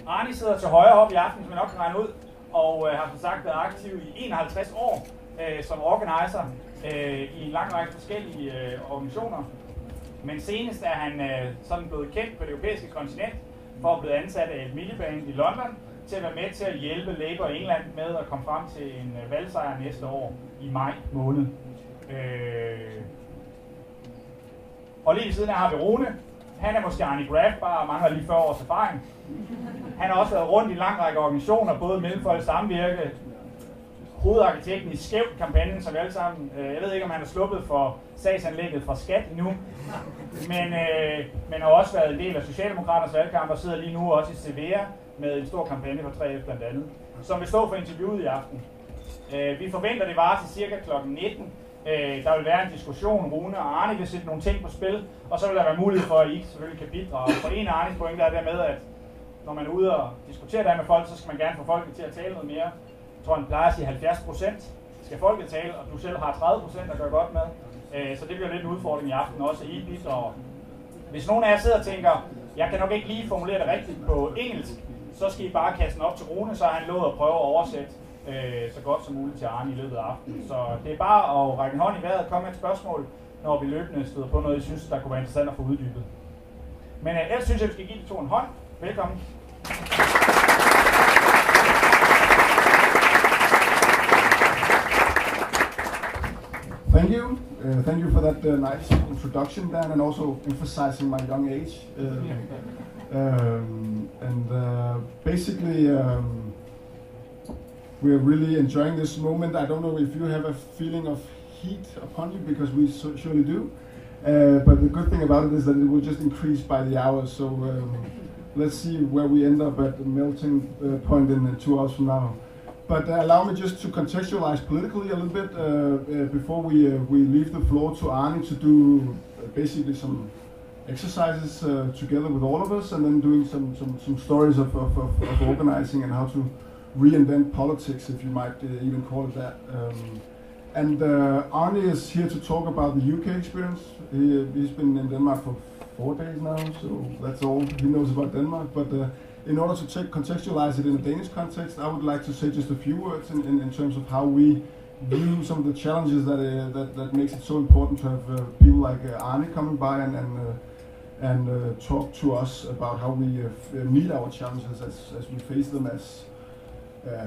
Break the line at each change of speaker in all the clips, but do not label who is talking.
Arnie sidder til højre op i aften, som jeg nok kan regne ud, og har som sagt været aktiv i 51 år som organizer i en lang række forskellige organisationer. Men senest er han sådan blevet kendt på det europæiske kontinent for at blive ansat af et miliband i London til at være med til at hjælpe Labour i England med at komme frem til en valgsejr næste år i maj måned. Og lige ved siden af har vi Rune. Han er måske Arnie Graf, bare mangler lige 40 års erfaring. Han har også været rundt i en lang række organisationer, både Mellemfolkeligt Samvirke, hovedarkitekten i Skævt-kampagnen, som vi alle sammen, jeg ved ikke om han er sluppet for sagsanlægget fra Skat endnu, men har også været en del af Socialdemokraternes valgkamp og sidder lige nu også i Cevea med en stor kampagne for 3F blandt andet, som vil stå for interviewet i aften. Vi forventer, det varer til cirka kl. 19. Der vil være en diskussion, Rune og Arnie vil sætte nogle ting på spil, og så vil der være mulighed for, at I selvfølgelig kan bidrage. For en af Arnies pointer er dermed, at når man er ude og diskutere der med folk, så skal man gerne få folket til at tale noget mere. Jeg tror, han plejer at sige 70% skal folket tale, og du selv har 30% at gøre godt med. Så det bliver lidt en udfordring i aften også, at I bidrager. Hvis nogen af jer sidder og tænker, jeg kan nok ikke lige formulere det rigtigt på engelsk, så skal I bare kaste den op til Rune, så har han lovet at prøve at oversætte så godt som muligt til Arnie i løbet af aftenen. Så det er bare at række en hånd i vejret og komme med et spørgsmål, når vi løbende støder på noget, I synes, der kunne være interessant at få uddybet. Men ellers synes jeg, vi skal give de to en hånd. Velkommen.
Thank you. Thank you for that nice introduction, Dan, and also emphasizing my young age. Basically, we are really enjoying this moment. I don't know if you have a feeling of heat upon you, because we surely do. But the good thing about it is that it will just increase by the hour. So let's see where we end up at the melting point in 2 hours from now. But allow me just to contextualize politically a little bit before we leave the floor to Arnie to do basically some exercises together with all of us, and then doing some stories of organizing and how to reinvent politics, if you might even call it that. Arnie is here to talk about the UK experience. He's been in Denmark for 4 days now, so that's all he knows about Denmark. But in order to contextualize it in a Danish context, I would like to say just a few words in terms of how we view some of the challenges that makes it so important to have people like Arnie coming by and talk to us about how we meet our challenges as we face them as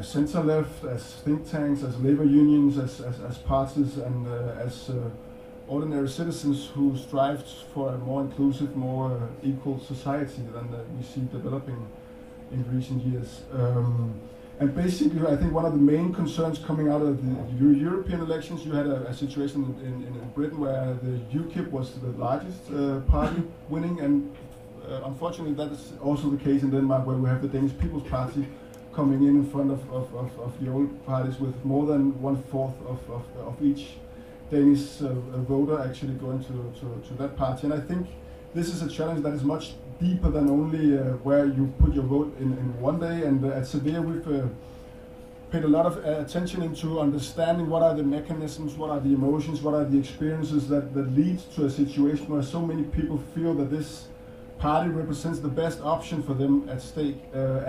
center-left, as think tanks, as labor unions, as parties, and as ordinary citizens who strive for a more inclusive, more equal society than we see developing in recent years. And basically, I think one of the main concerns coming out of the European elections, you had a situation in Britain where the UKIP was the largest party winning, and unfortunately that is also the case in Denmark, where we have the Danish People's Party coming in front of the old parties with more than 1/4 of each Danish voter actually going to that party. And I think this is a challenge that is much deeper than only where you put your vote in one day. And at Cevea we've paid a lot of attention into understanding what are the mechanisms, what are the emotions, what are the experiences that leads to a situation where so many people feel that this party represents the best option for them at stake.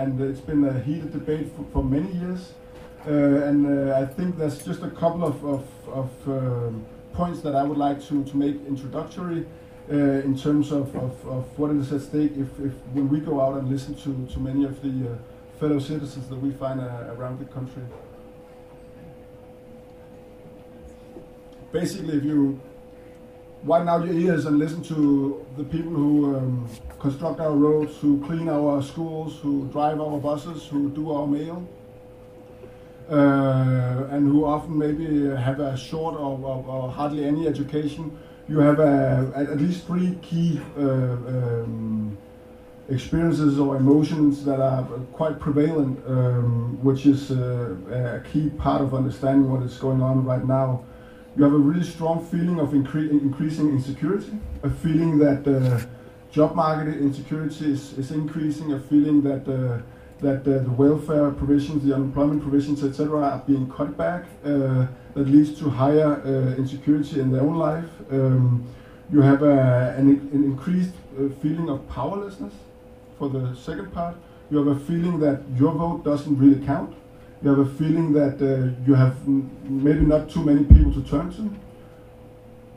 And it's been a heated debate for many years. I think there's just a couple of points that I would like to make introductory in terms of what is at stake if when we go out and listen to many of the fellow citizens that we find around the country. Basically, if you widen out your ears and listen to the people who construct our roads, who clean our schools, who drive our buses, who do our mail, and who often maybe have a short or hardly any education, you have at least 3 key experiences or emotions that are quite prevalent, which is a key part of understanding what is going on right now. You have a really strong feeling of increasing insecurity, a feeling that job market insecurity is increasing, a feeling that the welfare provisions, the unemployment provisions, etc., are being cut back, that leads to higher insecurity in their own life. You have an increased feeling of powerlessness for the second part, You have a feeling that your vote doesn't really count. You have a feeling that you have maybe not too many people to turn to.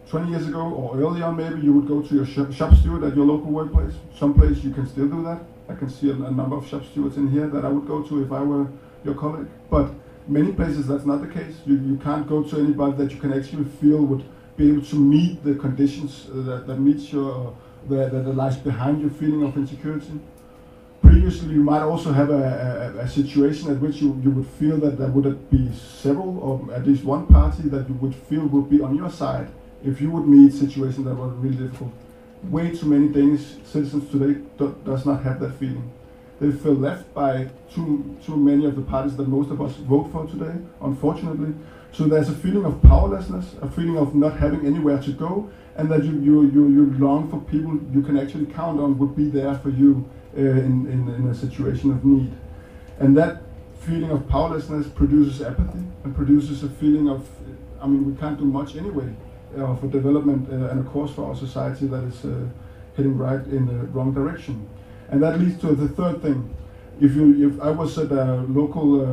20 years ago or earlier on, maybe you would go to your shop steward at your local workplace. Some place you can still do that. I can see a number of shop stewards in here that I would go to if I were your colleague. But many places that's not the case. You can't go to anybody that you can actually feel would be able to meet the conditions that meets your that lies behind your feeling of insecurity. Previously, you might also have a situation at which you would feel that there would be several or at least one party that you would feel would be on your side if you would meet situations that were really difficult. Way too many Danish citizens today does not have that feeling. They feel left by too many of the parties that most of us vote for today, unfortunately. So there's a feeling of powerlessness, a feeling of not having anywhere to go, and that you long for people you can actually count on would be there for you in a situation of need. And that feeling of powerlessness produces apathy and produces a feeling of, we can't do much anyway for development and a course for our society that is heading right in the wrong direction. And that leads to the third thing. If I was at a local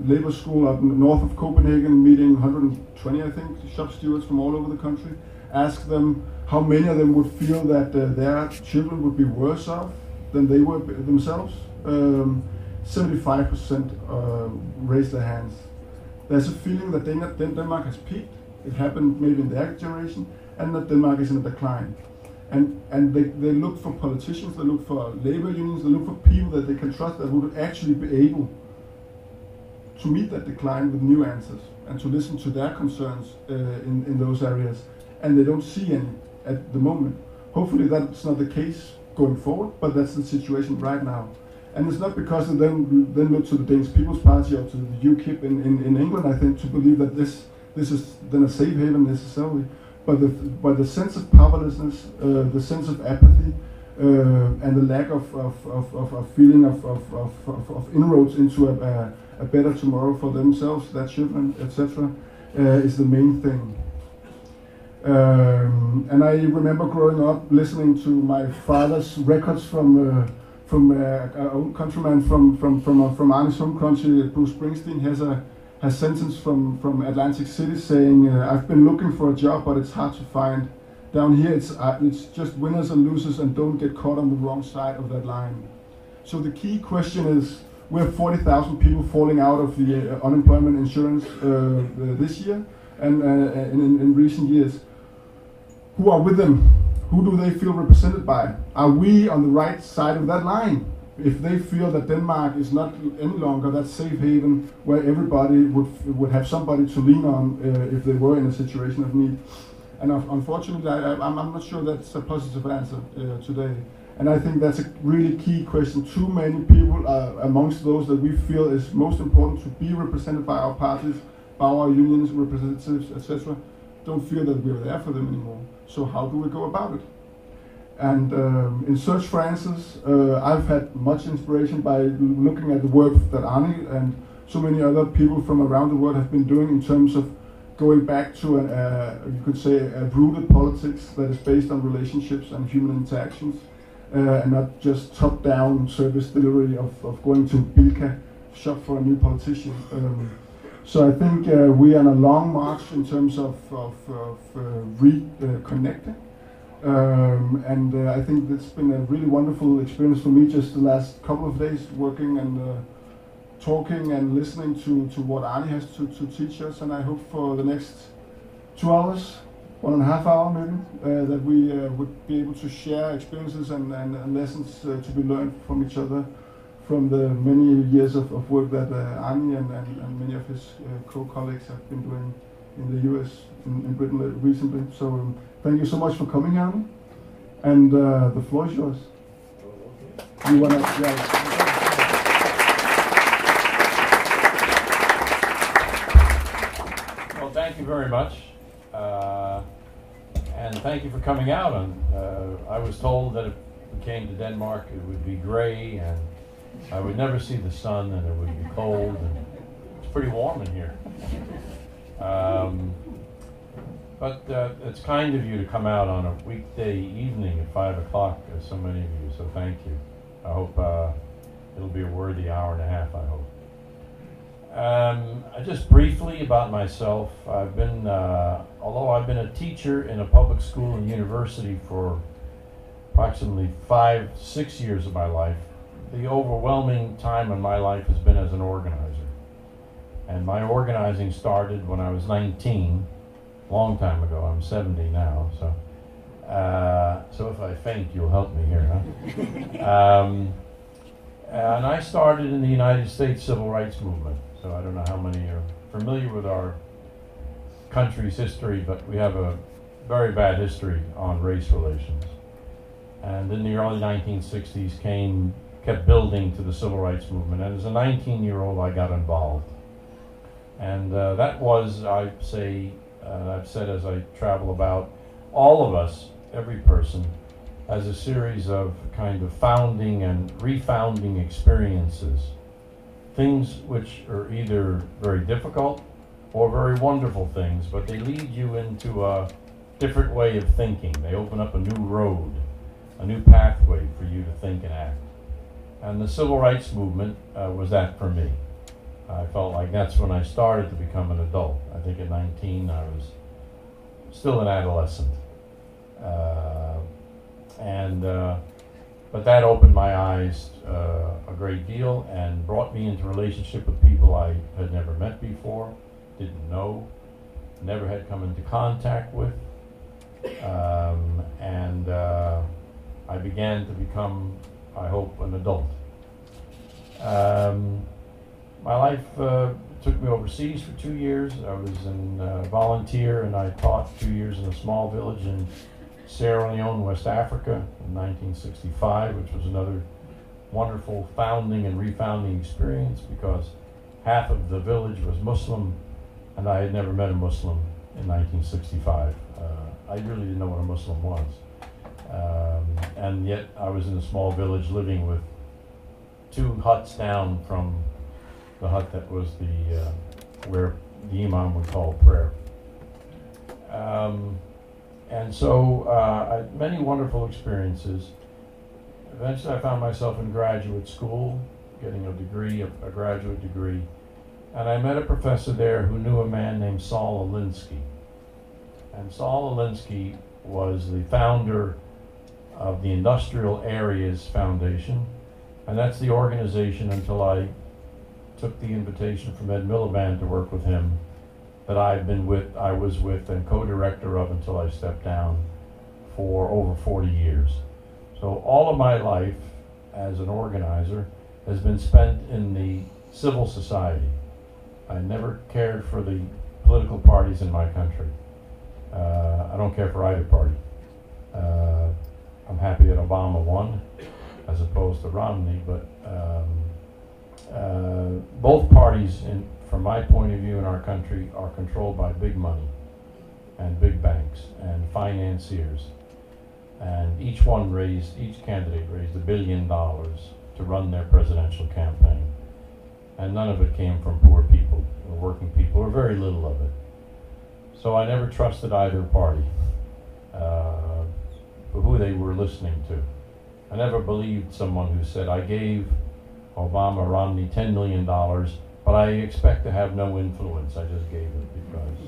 labor school up north of Copenhagen, meeting 120, I think, shop stewards from all over the country, ask them how many of them would feel that their children would be worse off than they were themselves. 75% raised their hands. There's a feeling that Denmark has peaked. It happened maybe in their generation, and that Denmark is in a decline. And they look for politicians, they look for labor unions, they look for people that they can trust that would actually be able to meet that decline with new answers and to listen to their concerns in those areas. And they don't see any at the moment. Hopefully that's not the case going forward, but that's the situation right now. And it's not because they then look to the Danish People's Party or to the UKIP in England, I think, to believe that this is then a safe haven necessarily. But the sense of powerlessness, the sense of apathy, and the lack of feeling of inroads into a better tomorrow for themselves, their children, etc., is the main thing. And I remember growing up listening to my father's records from our own countryman from Arnie's home country. Bruce Springsteen has a sentence from Atlantic City saying, "I've been looking for a job, but it's hard to find. Down here, it's just winners and losers, and don't get caught on the wrong side of that line." So the key question is, we have 40,000 people falling out of the unemployment insurance this year and in recent years. Who are with them? Who do they feel represented by? Are we on the right side of that line? If they feel that Denmark is not any longer that safe haven where everybody would have somebody to lean on if they were in a situation of need. And unfortunately, I'm not sure that's a positive answer today. And I think that's a really key question. Too many people amongst those that we feel is most important to be represented by our parties, by our unions, representatives, etc., don't feel that we're there for them anymore. So how do we go about it? And in search for answers, I've had much inspiration by looking at the work that Arnie and so many other people from around the world have been doing in terms of going back to you could say a rooted politics that is based on relationships and human interactions, and not just top-down service delivery of going to Bilka shop for a new politician. So I think we are on a long march in terms of reconnecting. And I think it's been a really wonderful experience for me just the last couple of days working and talking and listening to what Arnie has to teach us, and I hope for the next 2 hours, 1.5 hours maybe, that we would be able to share experiences and lessons to be learned from each other from the many years of work that Arnie and many of his co-colleagues have been doing in the US, in Britain recently. So thank you so much for coming, Arnie, and the floor is yours. You wanna?
Well, thank you very much, and thank you for coming out. And I was told that if we came to Denmark, it would be gray, and I would never see the sun, and it would be cold, and it's pretty warm in here. But it's kind of you to come out on a weekday evening at 5 o'clock, so many of you, so thank you. I hope it'll be a worthy hour and a half, I hope. Just briefly about myself, I've been, although I've been a teacher in a public school and university for approximately 5-6 years of my life, the overwhelming time in my life has been as an organizer. And my organizing started when I was 19, long time ago. I'm 70 now, so if I faint, you'll help me here, huh? And I started in the United States Civil Rights Movement. So I don't know how many are familiar with our country's history, but we have a very bad history on race relations. And in the early 1960s kept building to the Civil Rights Movement. And as a 19-year-old, I got involved. And that was, I've said as I travel about, all of us, every person, has a series of kind of founding and refounding experiences. Things which are either very difficult or very wonderful things, but they lead you into a different way of thinking. They open up a new road, a new pathway for you to think and act. And the Civil Rights Movement was that for me. I felt like that's when I started to become an adult. I think at 19 I was still an adolescent. But that opened my eyes a great deal and brought me into relationship with people I had never met before, didn't know, never had come into contact with. I began to become, I hope, an adult. My life took me overseas for 2 years. I was a volunteer, and I taught 2 years in a small village in Sierra Leone, West Africa in 1965, which was another wonderful founding and refounding experience because half of the village was Muslim, and I had never met a Muslim in 1965. I really didn't know what a Muslim was. And yet I was in a small village living with 2 huts down from the hut that was where the imam would call prayer. And so I had many wonderful experiences. Eventually I found myself in graduate school, getting a degree, a graduate degree. And I met a professor there who knew a man named Saul Alinsky. And Saul Alinsky was the founder of the Industrial Areas Foundation. And that's the organization, until I took the invitation from Ed Miliband to work with him, that I was with and co-director of until I stepped down, for over 40 years. So all of my life as an organizer has been spent in the civil society. I never cared for the political parties in my country. I don't care for either party. I'm happy that Obama won as opposed to Romney, but both parties, from my point of view, in our country are controlled by big money and big banks and financiers. And each candidate raised $1 billion to run their presidential campaign. And none of it came from poor people or working people, or very little of it. So I never trusted either party for who they were listening to. I never believed someone who said, I gave Obama, Romney $10 million, but I expect to have no influence. I just gave it because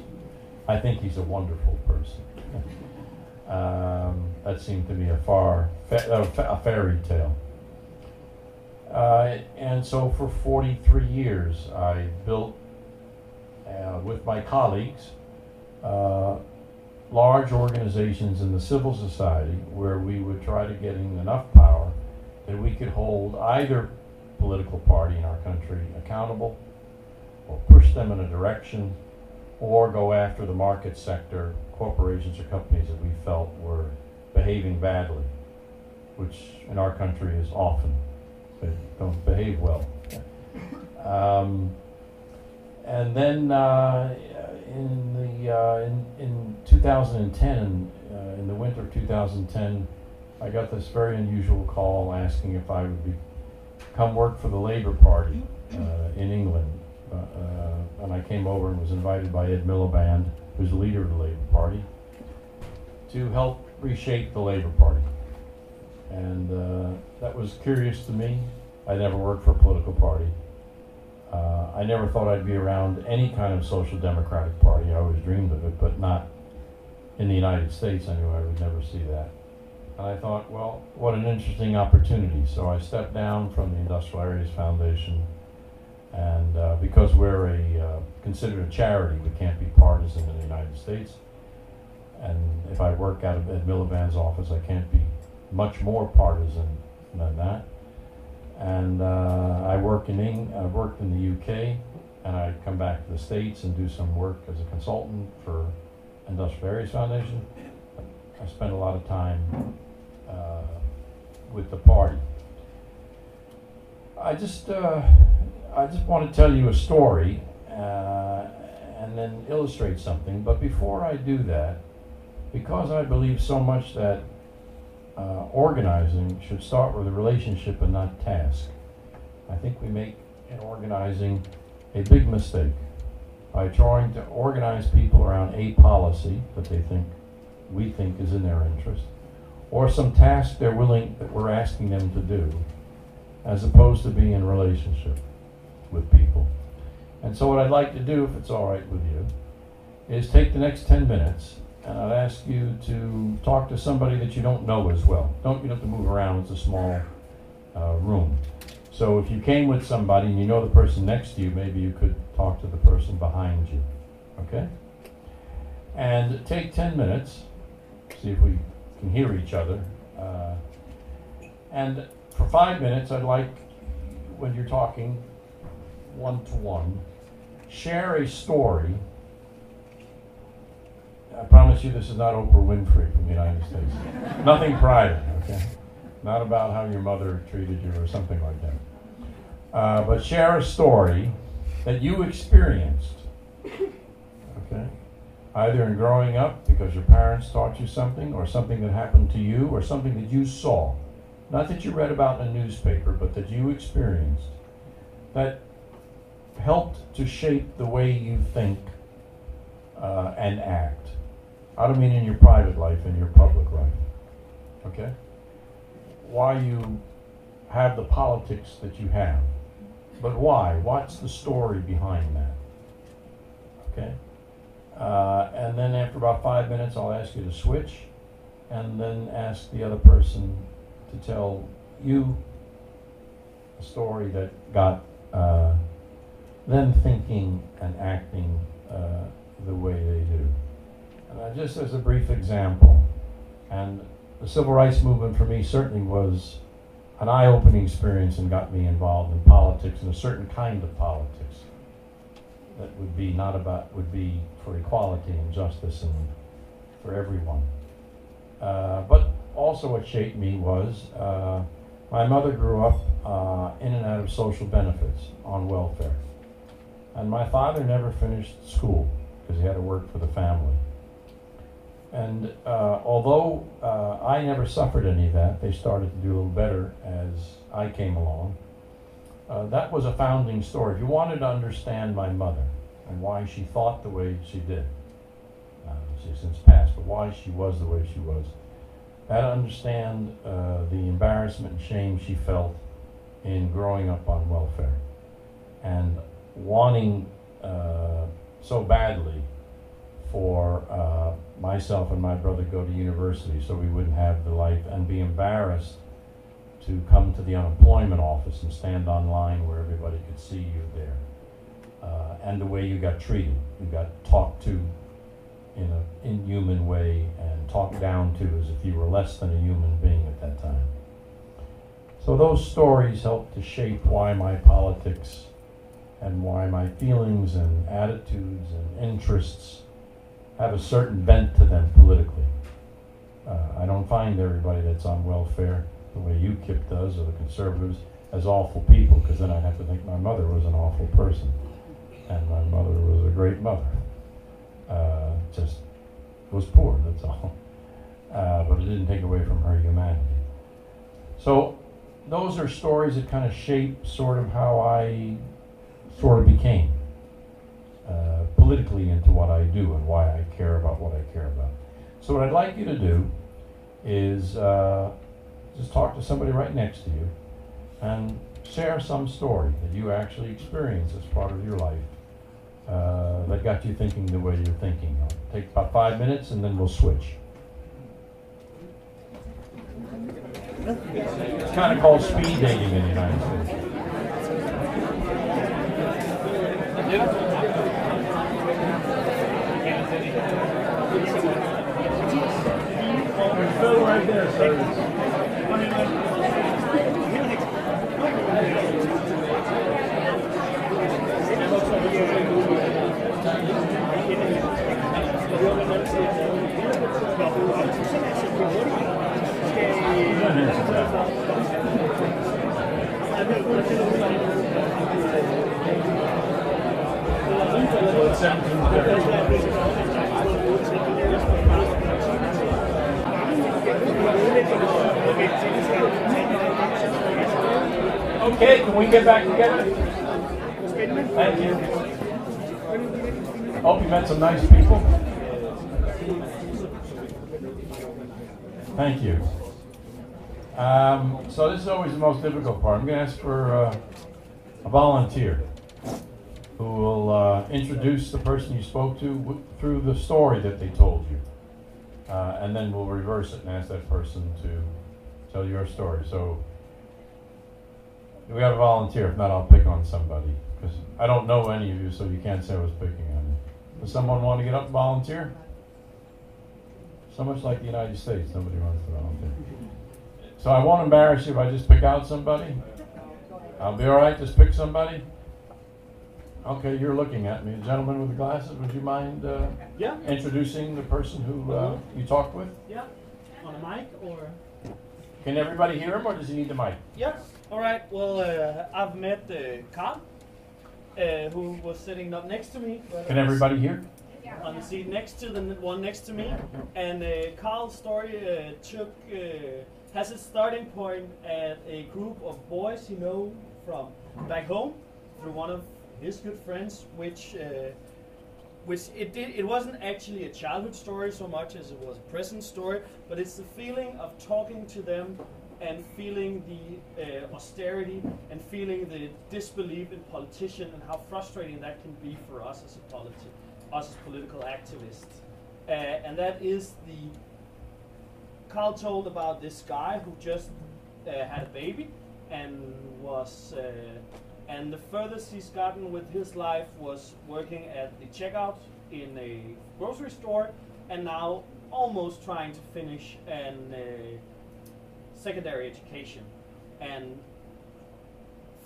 I think he's a wonderful person. That seemed to be a fairy tale. And so for 43 years, I built, with my colleagues, large organizations in the civil society where we would try to get enough power that we could hold either political party in our country accountable, or push them in a direction, or go after the market sector, corporations or companies that we felt were behaving badly, which in our country is often. They don't behave well. And then in 2010, in the winter of 2010, I got this very unusual call asking if I would come work for the Labour Party in England. And I came over and was invited by Ed Miliband, who's the leader of the Labour Party, to help reshape the Labour Party. And that was curious to me. I never worked for a political party. I never thought I'd be around any kind of social democratic party. I always dreamed of it, but not in the United States anyway. I would never see that. And I thought, well, what an interesting opportunity. So I stepped down from the Industrial Areas Foundation, and because we're considered a charity, we can't be partisan in the United States. And if I work out of Ed Miliband's office, I can't be much more partisan than that. And I've worked in the UK, and I come back to the States and do some work as a consultant for Industrial Areas Foundation. I spend a lot of time with the party. I just want to tell you a story and then illustrate something. But before I do that, because I believe so much that organizing should start with a relationship and not task, I think we make in organizing a big mistake by trying to organize people around a policy that we think is in their interest, or some task that we're asking them to do, as opposed to being in a relationship with people. And so what I'd like to do, if it's all right with you, is take the next 10 minutes and I'd ask you to talk to somebody that you don't know as well. You don't have to move around, it's a small room. So if you came with somebody and you know the person next to you, maybe you could talk to the person behind you, okay? And take 10 minutes, see if we can hear each other. And for 5 minutes, I'd like, when you're talking one-to-one, share a story. I promise you this is not Oprah Winfrey from the United States. Nothing private, okay? Not about how your mother treated you or something like that. But share a story that you experienced, okay? Either in growing up because your parents taught you something, or something that happened to you, or something that you saw. Not that you read about in a newspaper, but that you experienced. That helped to shape the way you think and act. I don't mean in your private life, in your public life, okay? Why you have the politics that you have, but why? What's the story behind that, okay? And then after about 5 minutes, I'll ask you to switch, and then ask the other person to tell you a story that got them thinking and acting the way they do. Just as a brief example, and the Civil Rights Movement for me certainly was an eye-opening experience and got me involved in politics, and a certain kind of politics that would be for equality and justice and for everyone. But also what shaped me was my mother grew up in and out of social benefits on welfare. And my father never finished school because he had to work for the family. And although I never suffered any of that, they started to do a little better as I came along. That was a founding story. If you wanted to understand my mother and why she thought the way she did, she's since passed, but why she was the way she was, had to understand the embarrassment and shame she felt in growing up on welfare and wanting so badly for myself and my brother to go to university so we wouldn't have the life, and be embarrassed to come to the unemployment office and stand online where everybody could see you there. And the way you got treated. You got talked to in an inhuman way and talked down to as if you were less than a human being at that time. So those stories helped to shape why my politics and why my feelings and attitudes and interests have a certain bent to them politically. I don't find everybody that's on welfare the way UKIP does, or the conservatives, as awful people, because then I'd have to think my mother was an awful person. And my mother was a great mother. Just was poor, that's all. But it didn't take away from her humanity. So those are stories that kind of shape sort of how I sort of became politically into what I do and why I care about what I care about. So what I'd like you to do is just talk to somebody right next to you and share some story that you actually experienced as part of your life that got you thinking the way you're thinking. It'll take about 5 minutes and then we'll switch. It's kind of called speed dating in the United States.
There's Phil right there, sir. Okay, can we get back together? Thank you. Hope you met some nice people. Thank you. So this is always the most difficult part. I'm going to ask for a volunteer who will introduce the person you spoke to through the story that they told you. And then we'll reverse it and ask that person to tell your story. So we have a volunteer. If not, I'll pick on somebody. Because I don't know any of you, so you can't say I was picking on you. Does someone want to get up and volunteer? So much like the United States, nobody wants to volunteer. So I won't embarrass you if I just pick out somebody. I'll be all right, just pick somebody. Okay, you're looking at me. The gentleman with the glasses, would you mind introducing the person who you talked with?
Yeah, on a mic or?
Can everybody hear him, or does he need the mic?
Yeah, all right. Well, I've met Carl, who was sitting up next to me.
Can everybody hear?
On the seat next to the one next to me. And Carl's story has its starting point at a group of boys he knows from back home through one of his good friends, which it wasn't actually a childhood story so much as it was a present story, but it's the feeling of talking to them and feeling the austerity and feeling the disbelief in politicians and how frustrating that can be for us as political activists. And that is Carl told about this guy who just had a baby and was and the furthest he's gotten with his life was working at the checkout in a grocery store, and now almost trying to finish a secondary education. And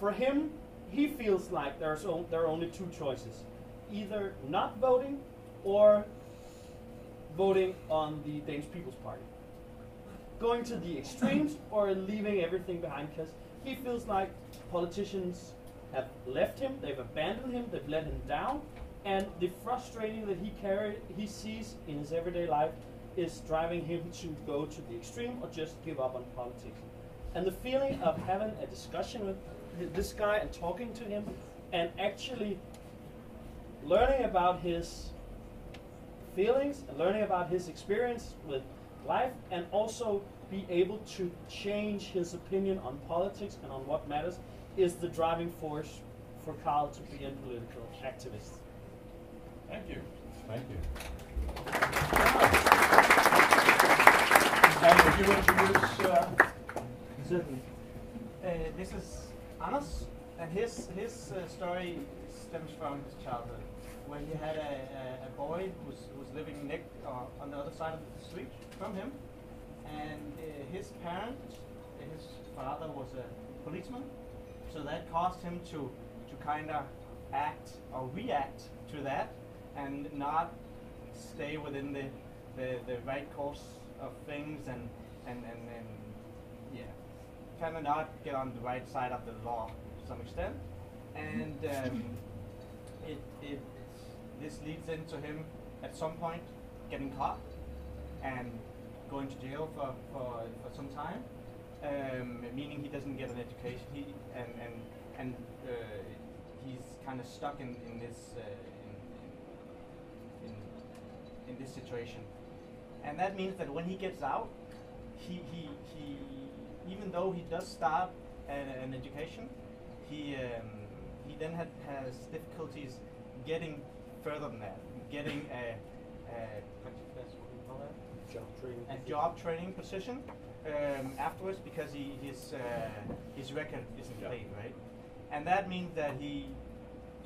for him, he feels like there are only two choices: either not voting or voting on the Danish People's Party. Going to the extremes or leaving everything behind, because he feels like politicians have left him, they've abandoned him, they've let him down, and the frustrating that he sees in his everyday life is driving him to go to the extreme or just give up on politics. And the feeling of having a discussion with this guy and talking to him and actually learning about his feelings and learning about his experience with life, and also be able to change his opinion on politics and on what matters, is the driving force for Carl to be a political activist.
Thank you. Thank you. And would you introduce?
Certainly. This is Anders, and his story stems from his childhood, where he had a boy who was living on the other side of the street from him, and his father was a policeman, so that caused him to kind of act or react to that, and not stay within the right course of things, and kind of not get on the right side of the law to some extent, and this leads into him at some point getting caught and going to jail for some time, meaning he doesn't get an education. He's kind of stuck in this situation, and that means that when he gets out, he even though he does start an education, he then has difficulties getting further than that, getting a job training position afterwards, because his record isn't paid, right? And that means that he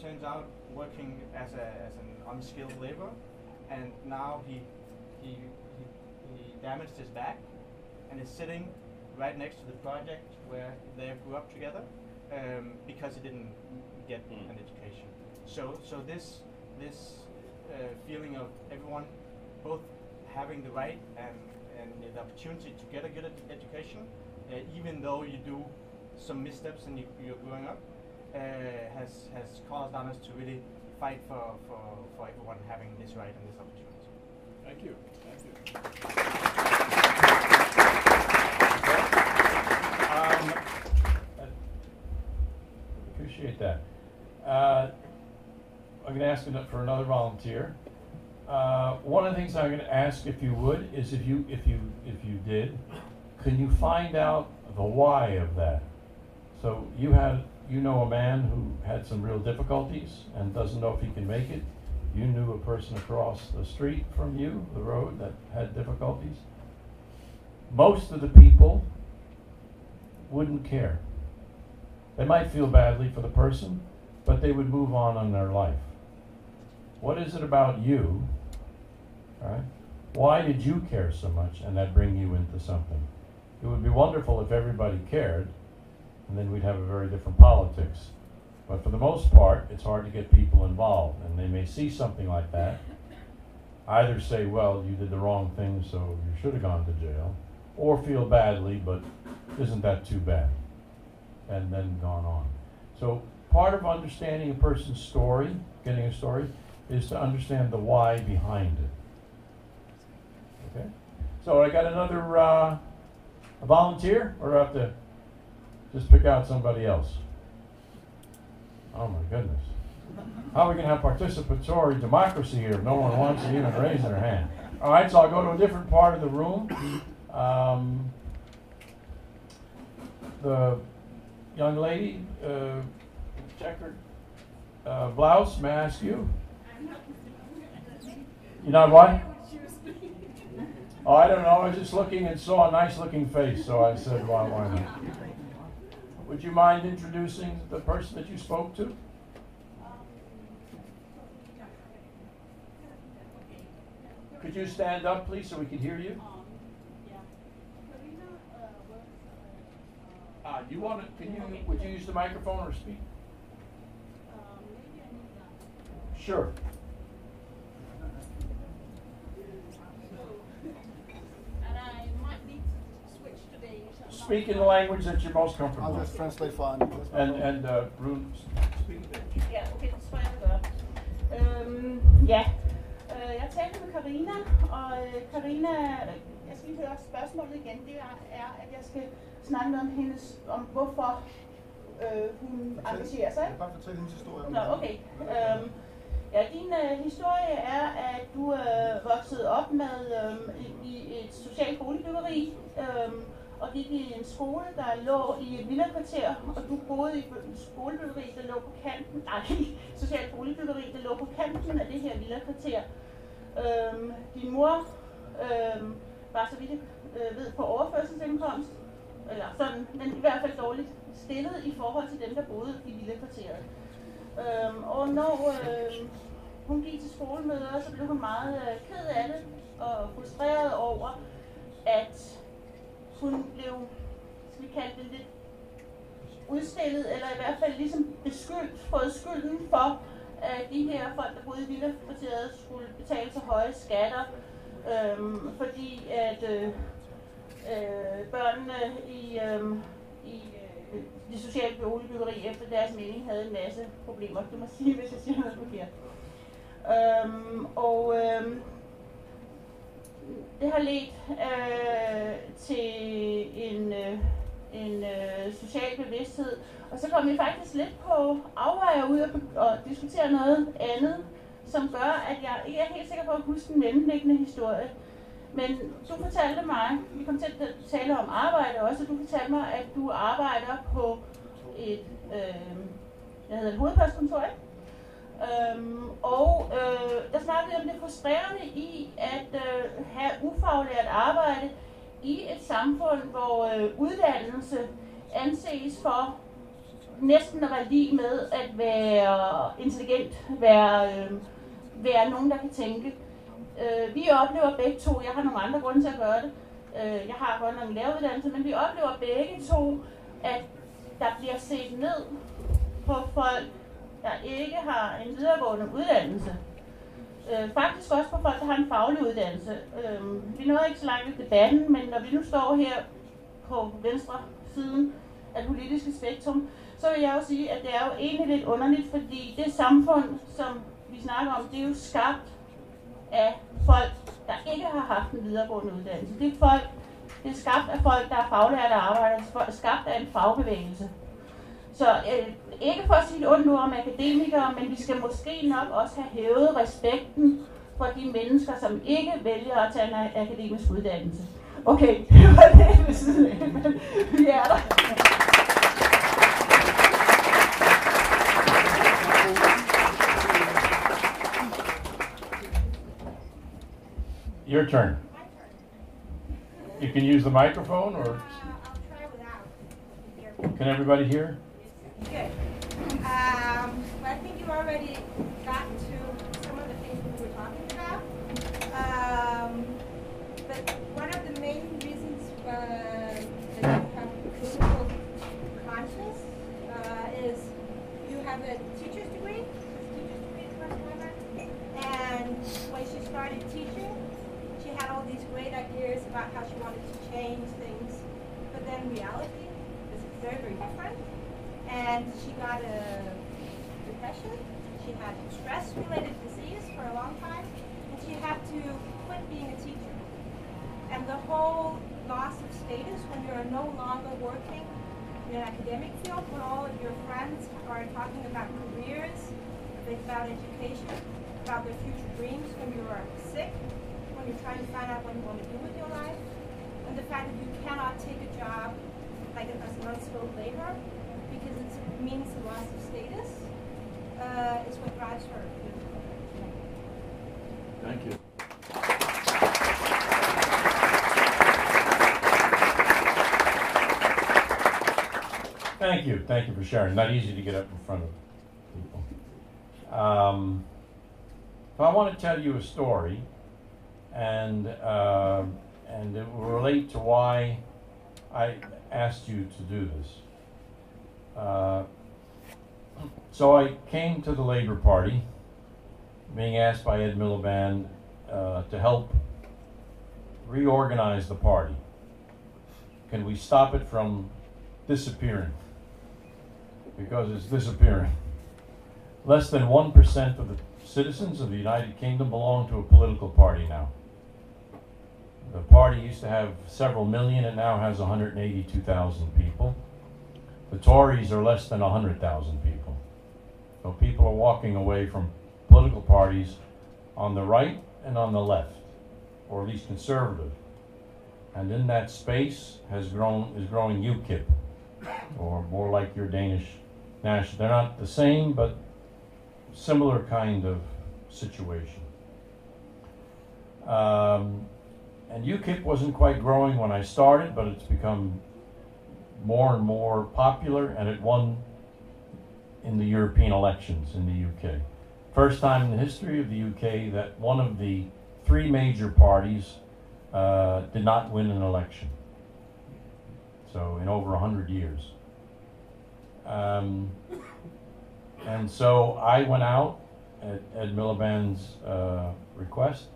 turns out working as an unskilled laborer, and now he damaged his back and is sitting right next to the project where they grew up together, because he didn't get an education. So this feeling of everyone both having the right and the opportunity to get a good education, even though you do some missteps and you're growing up, has caused us to really fight for everyone having this right and this opportunity.
Thank you. Thank you. Appreciate that. I'm going to ask for another volunteer. One of the things I'm going to ask, if you would, is if you did, can you find out the why of that? So you know a man who had some real difficulties and doesn't know if he can make it. You knew a person across the street from you, the road, that had difficulties. Most of the people wouldn't care. They might feel badly for the person, but they would move on in their life. What is it about you? Right? Why did you care so much, and that bring you into something? It would be wonderful if everybody cared, and then we'd have a very different politics. But for the most part, it's hard to get people involved, and they may see something like that, either say, well, you did the wrong thing, so you should have gone to jail, or feel badly, but isn't that too bad? And then gone on. So part of understanding a person's story, getting a story, is to understand the why behind it. Okay? So I got another a volunteer, or do I have to just pick out somebody else? Oh my goodness. How are we going to have participatory democracy here if no one wants to even raise their hand? All right, so I'll go to a different part of the room. The young lady, checkered blouse, may I ask you? You're not what? Oh, I don't know. I was just looking and saw a nice-looking face, so I said, well, why not? Would you mind introducing the person that you spoke to? Could you stand up, please, so we can hear you? You want to? Would you use the microphone or speak? Sure. Speak in the language that you're most comfortable with.
I'll just translate for Arnie.
And Rune, speak.
Ja, okay, det tror jeg, det gør. Jeg talte med Karina, og Karina, jeg skal lige høre spørgsmålet igen. Det er, at jeg skal snakke om hendes, om hvorfor hun engagerer sig.
Bare fortæl hendes historie.
Nå, okay. Din historie er, at du voksede op med i et socialt boligbyggeri, og gik i en skole, der lå i et villakvarter, og du boede i et skolebyggeri, der lå på kanten, socialt boligbyggeri, der lå på kanten af det her villakvarter. Din mor var, så vidt jeg ved, på overførselsindkomst, eller sådan, men i hvert fald dårligt stillet i forhold til dem, der boede i villakvarteret. Og når hun gik til skolemøder, så blev hun meget ked af det og frustreret over, at hun blev, skal vi kalde det lidt udstillet, eller i hvert fald ligesom fået skylden for, at de her folk, der boede i villakvarteret, skulle betale så høje skatter, fordi at børnene i det sociale boligbyggeri efter deres mening havde en masse problemer. Du må sige, hvis jeg siger noget forkert. Det har ledt til en social bevidsthed, og så kom vi faktisk lidt på afveje ud og diskutere noget andet, som gør, at jeg ikke er helt sikker på at huske den mellemliggende historie. Men du fortalte mig, vi kom til at tale om arbejde også, og du fortalte mig, at du arbejder på et hovedpostkontor, ikke? Der snakkede jeg om det frustrerende i at have ufaglært arbejde i et samfund, hvor uddannelse anses for næsten at være lige med at være intelligent, være nogen, der kan tænke. Vi oplever begge to, jeg har nogle andre grunde til at gøre det, jeg har godt nok en læreruddannelse, men vi oplever begge to, at der bliver set ned på folk, der ikke har en videregående uddannelse. Faktisk også på folk, der har en faglig uddannelse. Vi nåede ikke så langt i debatten, men når vi nu står her på venstre siden af det politiske spektrum, så vil jeg også sige, at det er jo egentlig lidt underligt, fordi det samfund, som vi snakker om, det er jo skabt af folk, der ikke har haft en videregående uddannelse. Det er skabt af folk, der er faglærte arbejdere, skabt af en fagbevægelse. Så ikke for at sige et ondt ord om akademikere, men vi skal måske nok også have hævet respekten for de mennesker, som ikke vælger at tage en akademisk uddannelse. Okay, det var det ved siden af, men vi er der.
Your turn. You can use the microphone, or
I'll try without.
can everybody hear?
Good. Well, I think you already got to some of the things we were talking about. But one of the main reasons that you have critical conscience is you have a teacher's degree. And when she started teaching, she had all these great ideas about how she wanted to change things. But then reality is very, very different. And she got a depression, she had stress-related disease for a long time, and she had to quit being a teacher. And the whole loss of status when you're no longer working in an academic field, when all of your friends are talking about careers, about education, about their future dreams, when you are sick, when you're trying to find out what you want to do with your life, and the fact that you cannot take a job like as an unskilled laborer, because it means the loss of status, is what drives her.
Thank you. Thank you for sharing. Not easy to get up in front of people. So I want to tell you a story, and it will relate to why I asked you to do this. So I came to the Labour Party, being asked by Ed Miliband to help reorganize the party. Can we stop it from disappearing? Because it's disappearing. Less than 1% of the citizens of the United Kingdom belong to a political party now. The party used to have several million, it now has 182,000 people. The Tories are less than 100,000 people. So people are walking away from political parties on the right and on the left, or at least conservative. And in that space is growing UKIP, or more like your Danish national. They're not the same, but similar kind of situation. And UKIP wasn't quite growing when I started, but it's become more and more popular, and it won in the European elections in the UK. First time in the history of the UK that one of the three major parties did not win an election. So in over 100 years. And so I went out at Ed Miliband's request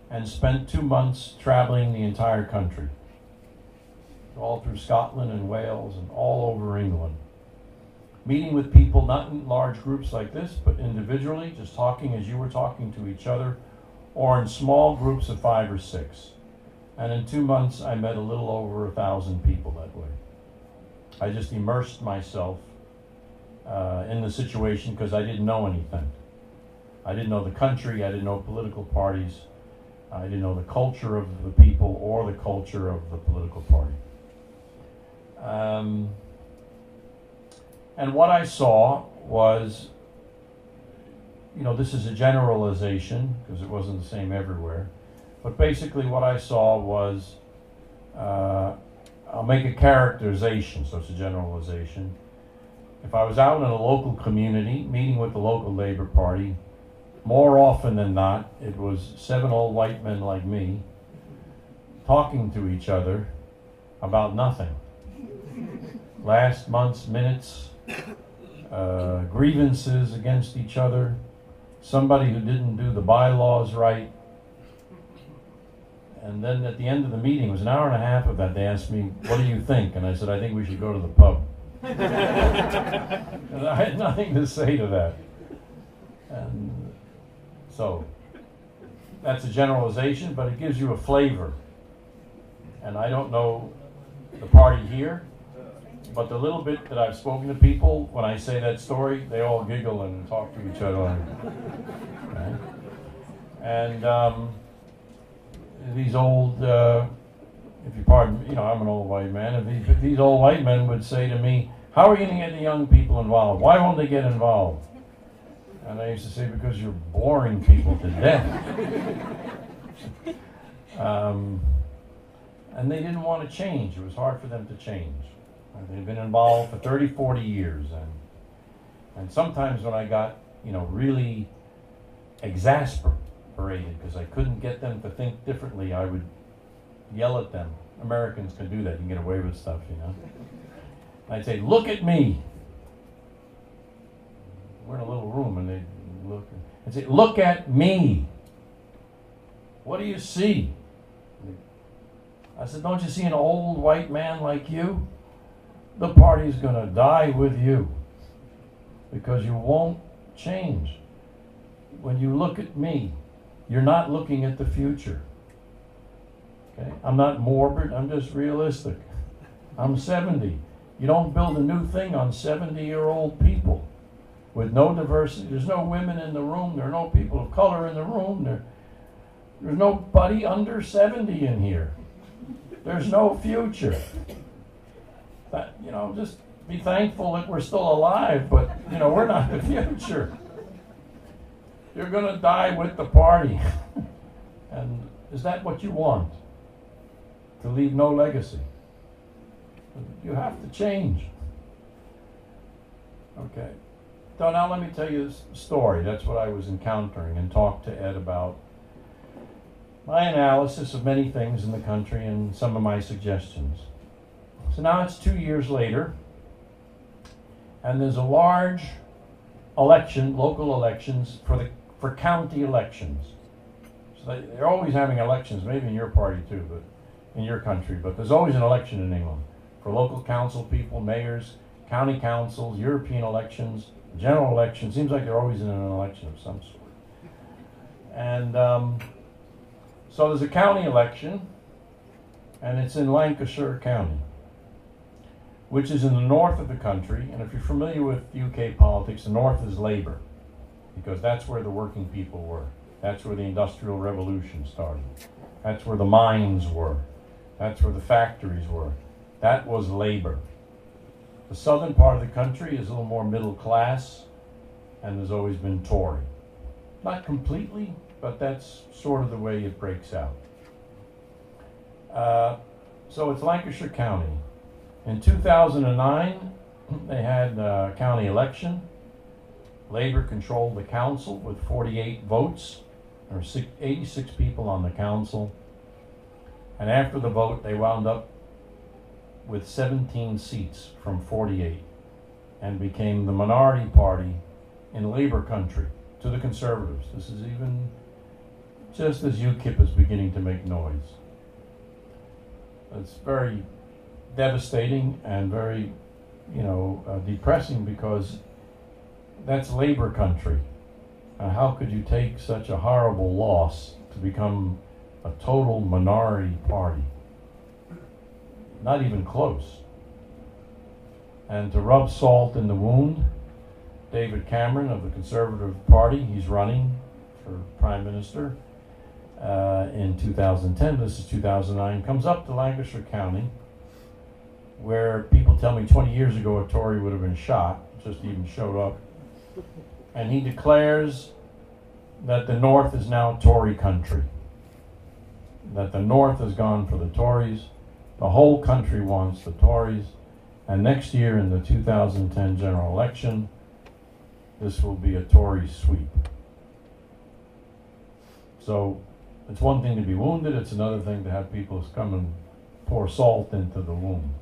and spent 2 months traveling the entire country, all through Scotland and Wales and all over England, meeting with people not in large groups like this, but individually, just talking as you were talking to each other, or in small groups of 5 or 6. And in 2 months, I met a little over 1,000 people that way. I just immersed myself in the situation because I didn't know anything. I didn't know the country, I didn't know political parties, I didn't know the culture of the people or the culture of the political party. And what I saw was, you know, this is a generalization because it wasn't the same everywhere, but basically what I saw was, I'll make a characterization, so it's a generalization. If I was out in a local community, meeting with the local Labor Party, more often than not, it was 7 old white men like me talking to each other about nothing. Last month's minutes, grievances against each other, somebody who didn't do the bylaws right. And then at the end of the meeting, it was an hour and a half of that, they asked me, what do you think? And I said, I think we should go to the pub. And I had nothing to say to that. And so, that's a generalization, but it gives you a flavor. And I don't know the party here, but the little bit that I've spoken to people, when I say that story, they all giggle and talk to each other. Right? And these old, if you pardon me, you know, I'm an old white man, if these old white men would say to me, how are you going to get the young people involved? Why won't they get involved? And I used to say, because you're boring people to death. And they didn't want to change. It was hard for them to change. They've been involved for 30, 40 years. And sometimes when I got, you know, really exasperated because I couldn't get them to think differently, I would yell at them. Americans can do that. You can get away with stuff, you know. I'd say, look at me. We're in a little room and they'd look. I'd say, look at me. What do you see? I said, don't you see an old white man like you? The party's going to die with you because you won't change. When you look at me, you're not looking at the future. Okay? I'm not morbid, I'm just realistic. I'm 70. You don't build a new thing on 70-year-old people with no diversity. There's no women in the room. There are no people of color in the room. There's nobody under 70 in here. There's no future. That, you know, just be thankful that we're still alive, but, you know, we're not the future. You're going to die with the party. And is that what you want? To leave no legacy? You have to change. Okay. So now let me tell you this story. That's what I was encountering and talked to Ed about my analysis of many things in the country and some of my suggestions. So now it's 2 years later, and there's a large election, local elections, for county elections. So they're always having elections, maybe in your party too, but in your country, but there's always an election in England for local council people, mayors, county councils, European elections, general elections. Seems like they're always in an election of some sort. And so there's a county election, and it's in Lancashire County, which is in the north of the country. And if you're familiar with UK politics, the north is Labour, because that's where the working people were. That's where the Industrial Revolution started. That's where the mines were. That's where the factories were. That was Labour. The southern part of the country is a little more middle class, and there's always been Tory. Not completely, but that's sort of the way it breaks out. So it's Lancashire County. In 2009, they had a county election. Labour controlled the council with 48 votes. There were 86 people on the council. And after the vote, they wound up with 17 seats from 48 and became the minority party in Labour country to the Conservatives. This is even just as UKIP is beginning to make noise. It's very devastating and very, depressing, because that's Labour country. How could you take such a horrible loss to become a total minority party? Not even close. And to rub salt in the wound, David Cameron of the Conservative Party, he's running for Prime Minister in 2010, this is 2009, comes up to Lancashire County, where people tell me 20 years ago a Tory would have been shot. just even showed up. And he declares that the North is now Tory country. That the North has gone for the Tories. The whole country wants the Tories. And next year in the 2010 general election, this will be a Tory sweep. So it's one thing to be wounded, it's another thing to have people come and pour salt into the wound.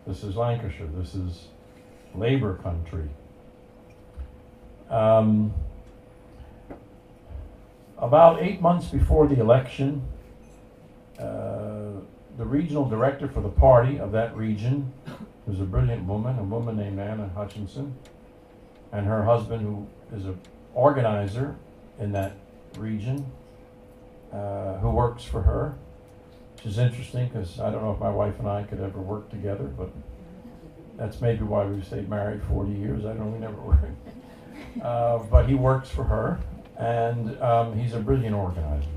This is Lancashire, this is Labour country. About 8 months before the election, the regional director for the party of that region was a brilliant woman, a woman named Anna Hutchinson, and her husband, who is an organizer in that region, who works for her, which is interesting because I don't know if my wife and I could ever work together, but that's maybe why we've stayed married 40 years. I know we never worked. But he works for her, and he's a brilliant organizer.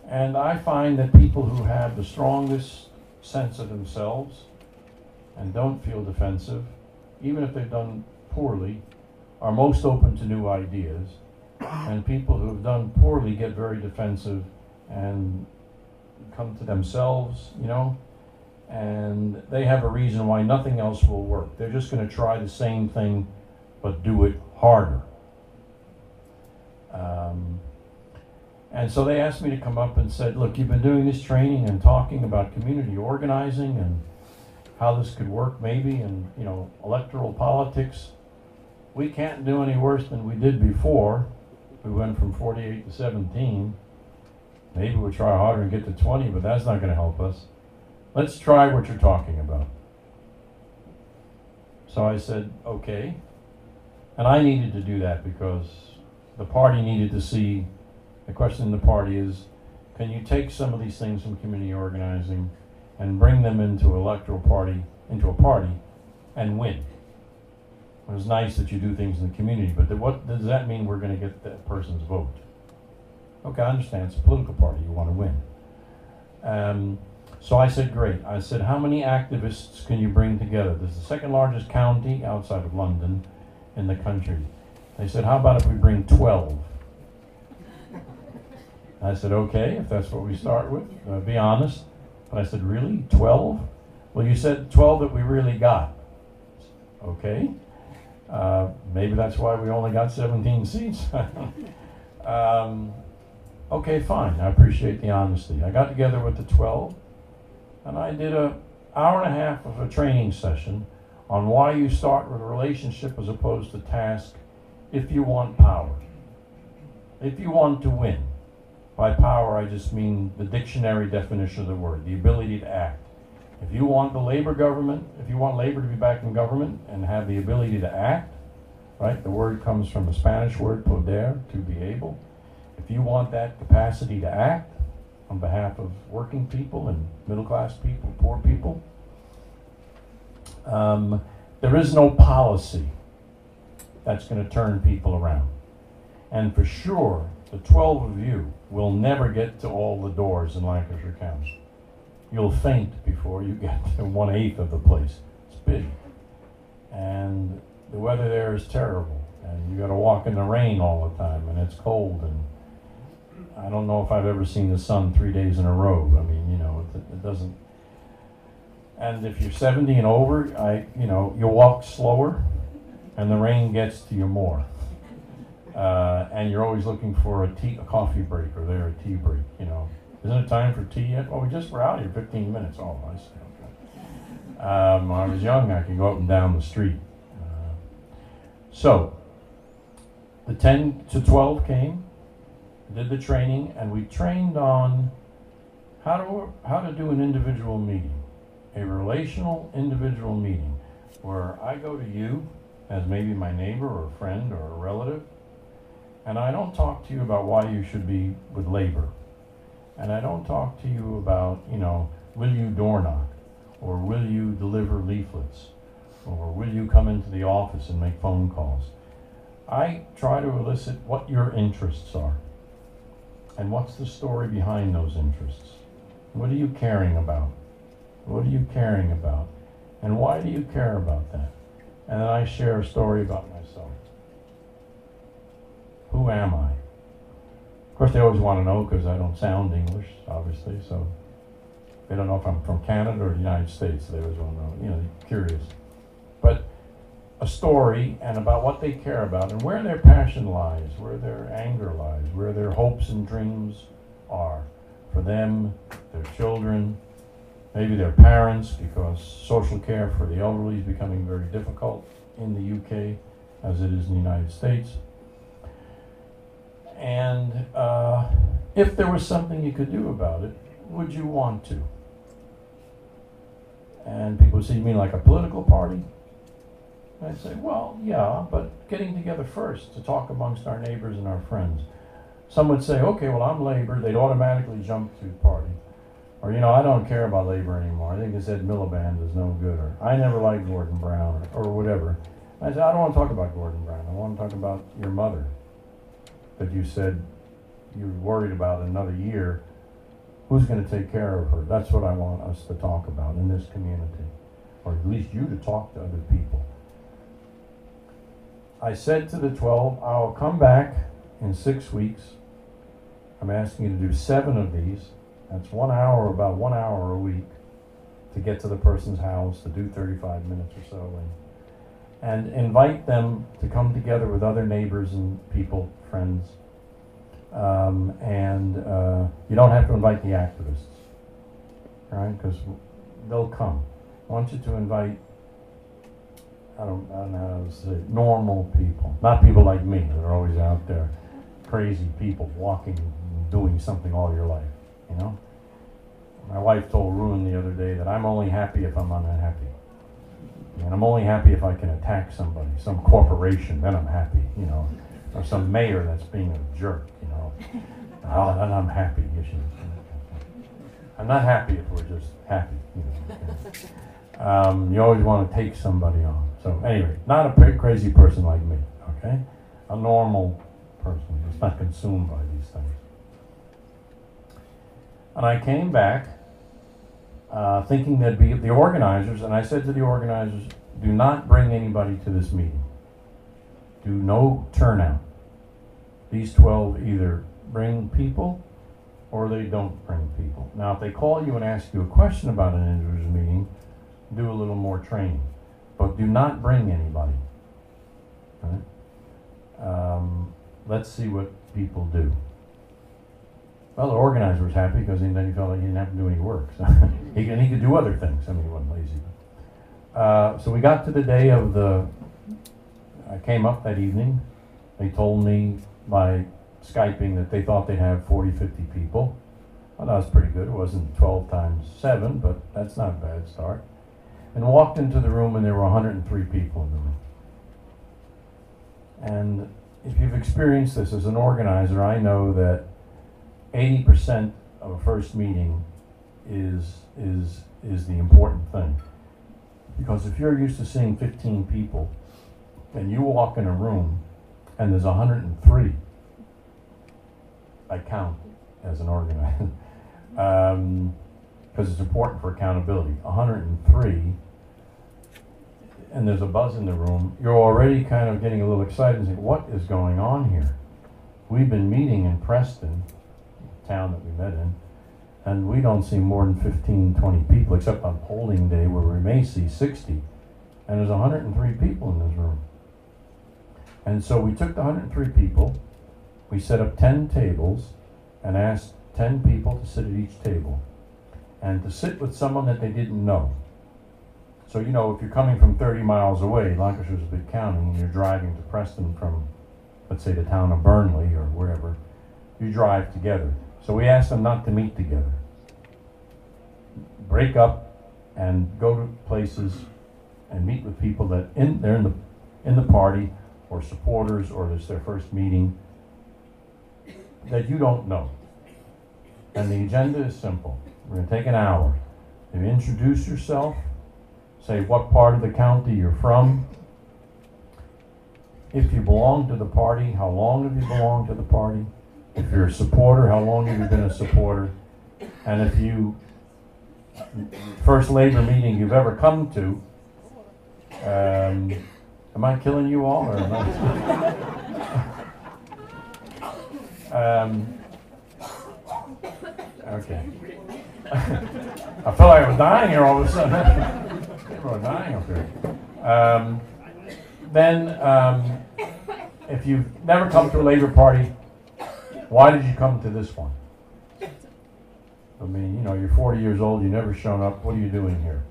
And I find that people who have the strongest sense of themselves and don't feel defensive, even if they've done poorly, are most open to new ideas. And people who have done poorly get very defensive and come to themselves, you know, and they have a reason why nothing else will work. They're just going to try the same thing, but do it harder. And so they asked me to come up and said, look, you've been doing this training and talking about community organizing and how this could work maybe in, you know, electoral politics. We can't do any worse than we did before. We went from 48 to 17. Maybe we'll try harder and get to 20, but that's not going to help us. Let's try what you're talking about. So I said, okay. And I needed to do that because the party needed to see. The question in the party is, can you take some of these things from community organizing and bring them into a party, and win? It was nice that you do things in the community, but what does that mean we're going to get that person's vote? Okay, I understand. It's a political party. You want to win. So I said, great. I said, how many activists can you bring together? This is the second largest county outside of London in the country. They said, how about if we bring 12? I said, okay, if that's what we start with, be honest. But I said, really, 12? Well, you said 12 that we really got. Okay. Maybe that's why we only got 17 seats. Okay, fine. I appreciate the honesty. I got together with the 12, and I did an hour and a half of a training session on why you start with a relationship as opposed to task if you want power. If you want to win. By power, I just mean the dictionary definition of the word, the ability to act. If you want the Labour government, if you want Labour to be back in government and have the ability to act, right? The word comes from the Spanish word poder, to be able. If you want that capacity to act on behalf of working people and middle-class people, poor people, there is no policy that's going to turn people around. And for sure, the 12 of you will never get to all the doors in Lancashire County. You'll faint before you get to 1/8 of the place. It's big. And the weather there is terrible. And you got to walk in the rain all the time, and it's cold. And I don't know if I've ever seen the sun 3 days in a row. I mean, you know, it doesn't. And if you're 70 and over, you walk slower, and the rain gets to you more. And you're always looking for a coffee break, or a tea break, you know. Isn't it time for tea yet? Well, we just were out here 15 minutes. Oh, I see. Okay. When I was young, I could go up and down the street. So, the 10 to 12 came, did the training, and we trained on how to do an individual meeting, a relational individual meeting, where I go to you as maybe my neighbor or a friend or a relative, and I don't talk to you about why you should be with Labour. And I don't talk to you about, will you door knock? Or will you deliver leaflets? Or will you come into the office and make phone calls? I try to elicit what your interests are. And what's the story behind those interests? What are you caring about? What are you caring about? And why do you care about that? and then I share a story about myself. Who am I? Of course, they always want to know because I don't sound English, obviously, so they don't know if I'm from Canada or the United States. They always want to know, you know, they're curious. But a story and about what they care about and where their passion lies, where their anger lies, where their hopes and dreams are for them, their children, maybe their parents, because social care for the elderly is becoming very difficult in the UK as it is in the United States. And if there was something you could do about it, would you want to? And people would say, you mean like a political party? And I'd say, well, yeah, but getting together first to talk amongst our neighbors and our friends. Some would say, okay, well, I'm Labor. They'd automatically jump to party. Or, you know, I don't care about Labor anymore. I think this Ed Miliband is no good. Or, I never liked Gordon Brown, or whatever. I said, I don't want to talk about Gordon Brown. I want to talk about your mother that you said you're worried about in another year. Who's going to take care of her? That's what I want us to talk about in this community, or at least you to talk to other people. I said to the 12, I'll come back in 6 weeks. I'm asking you to do 7 of these. That's 1 hour, about 1 hour a week, to get to the person's house, to do 35 minutes or so, and invite them to come together with other neighbors and people, friends. You don't have to invite the activists, right? Because they'll come. I want you to invite, I don't know how to say it, normal people, not people like me that are always out there, crazy people walking and doing something all your life, you know? My wife told Ruin the other day that I'm only happy if I'm unhappy. And I'm only happy if I can attack somebody, some corporation, then I'm happy, you know, or some mayor that's being a jerk, you know. Then I'm happy. I'm not happy if we're just happy, you know. You always want to take somebody on. So anyway, not a crazy person like me, okay? A normal person who's not consumed by these things. And I came back thinking that'd be the organizers, and I said to the organizers, do not bring anybody to this meeting. Do no turnout. These 12 either bring people or they don't bring people. Now, if they call you and ask you a question about an individual meeting, do a little more training. But do not bring anybody. Right? Let's see what people do. Well, the organizer was happy because then he felt like he didn't have to do any work. So he could do other things. I mean, he wasn't lazy. So we got to the day of I came up that evening. They told me by Skyping that they thought they'd have 40, 50 people. Well, that was pretty good. It wasn't 12 times 7, but that's not a bad start. And walked into the room, and there were 103 people in the room. And if you've experienced this as an organizer, I know that 80% of a first meeting is the important thing. Because if you're used to seeing 15 people, and you walk in a room, and there's 103, I count as an organizer, because it's important for accountability. 103, and there's a buzz in the room, you're already kind of getting a little excited and saying, what is going on here? We've been meeting in Preston, the town that we met in, and we don't see more than 15, 20 people, except on polling day where we may see 60, and there's 103 people in this room. And so we took the 103 people, we set up 10 tables, and asked 10 people to sit at each table, and to sit with someone that they didn't know. So, you know, if you're coming from 30 miles away, Lancashire's a big county, and you're driving to Preston from, let's say, the town of Burnley or wherever, you drive together. So we asked them not to meet together. Break up and go to places and meet with people that they're in the party, or supporters, or it's their first meeting, that you don't know. And the agenda is simple. We're going to take an hour. You introduce yourself, say what part of the county you're from, if you belong to the party, how long have you belonged to the party, if you're a supporter, how long have you been a supporter, and if you, first labor meeting you've ever come to, Am I killing you all? Or am I? Okay. I felt like I was dying here all of a sudden. People are dying up here. Then, if you've never come to a Labour Party, why did you come to this one? I mean, you know, you're 40 years old, you've never shown up, what are you doing here?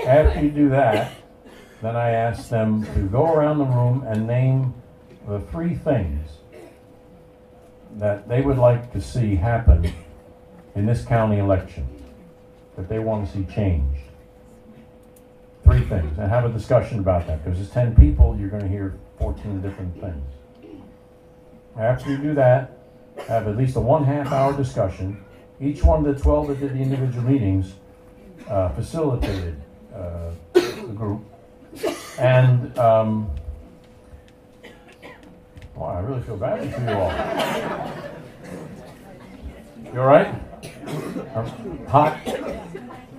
After you do that, then I asked them to go around the room and name the 3 things that they would like to see happen in this county election, that they want to see changed. 3 things, and have a discussion about that, because there's 10 people, you're going to hear 14 different things. After you do that, have at least a 1/2 hour discussion. Each one of the 12 that did the individual meetings facilitated the group. And, wow, I really feel badly for you all. You all right? Hot?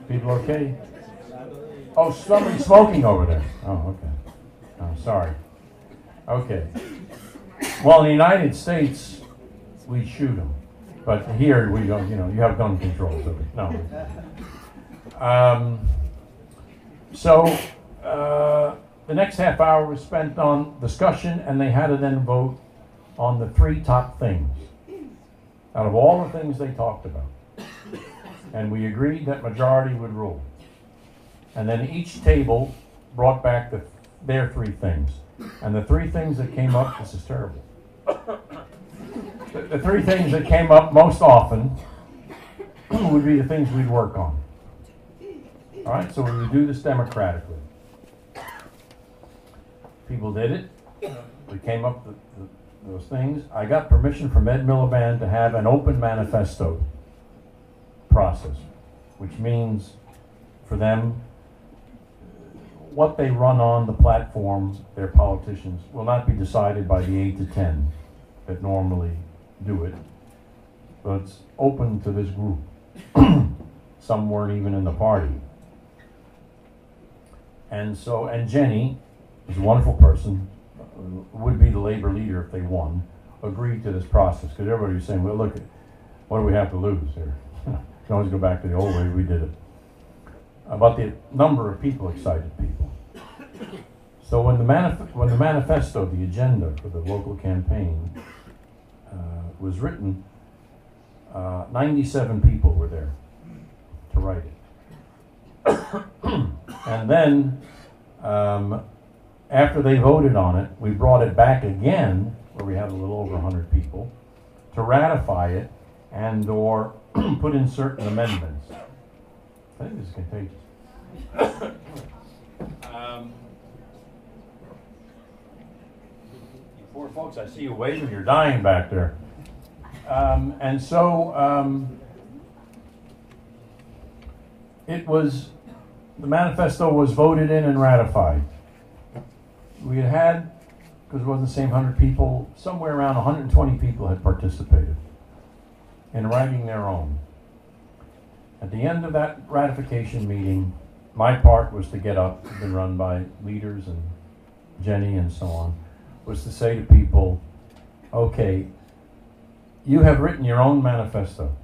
People okay? Oh, somebody's smoking over there. Oh, okay. Oh, sorry. Okay. Well, in the United States, we shoot them. But here, we don't, you know, you have gun control. So no. So, the next half hour was spent on discussion, and they had to then vote on the 3 top things out of all the things they talked about. And we agreed that majority would rule. And then each table brought back their 3 things. And the 3 things that came up, this is terrible. The 3 things that came up most often would be the things we'd work on. All right, so we would do this democratically. People did it. We came up with those things. I got permission from Ed Miliband to have an open manifesto process, which means for them, what they run on the platform, their politicians, will not be decided by the 8 to 10 that normally do it, but it's open to this group. Some weren't even in the party. And so, and Jenny is a wonderful person, would be the Labour leader if they won, agreed to this process, because everybody was saying, well, look, what do we have to lose here? You can always go back to the old way we did it. About the number of people, excited people. So when the manifesto, the agenda for the local campaign was written, 97 people were there to write it. And then, after they voted on it, we brought it back again, where we had a little over 100 people, to ratify it and or put in certain amendments. I think this is contagious. You poor folks, I see you waving, you're dying back there. And so the manifesto was voted in and ratified. We had, because it wasn't the same 100 people, somewhere around 120 people had participated in writing their own. At the end of that ratification meeting, my part was to get up, been run by leaders and Jenny and so on, was to say to people, okay, you have written your own manifesto.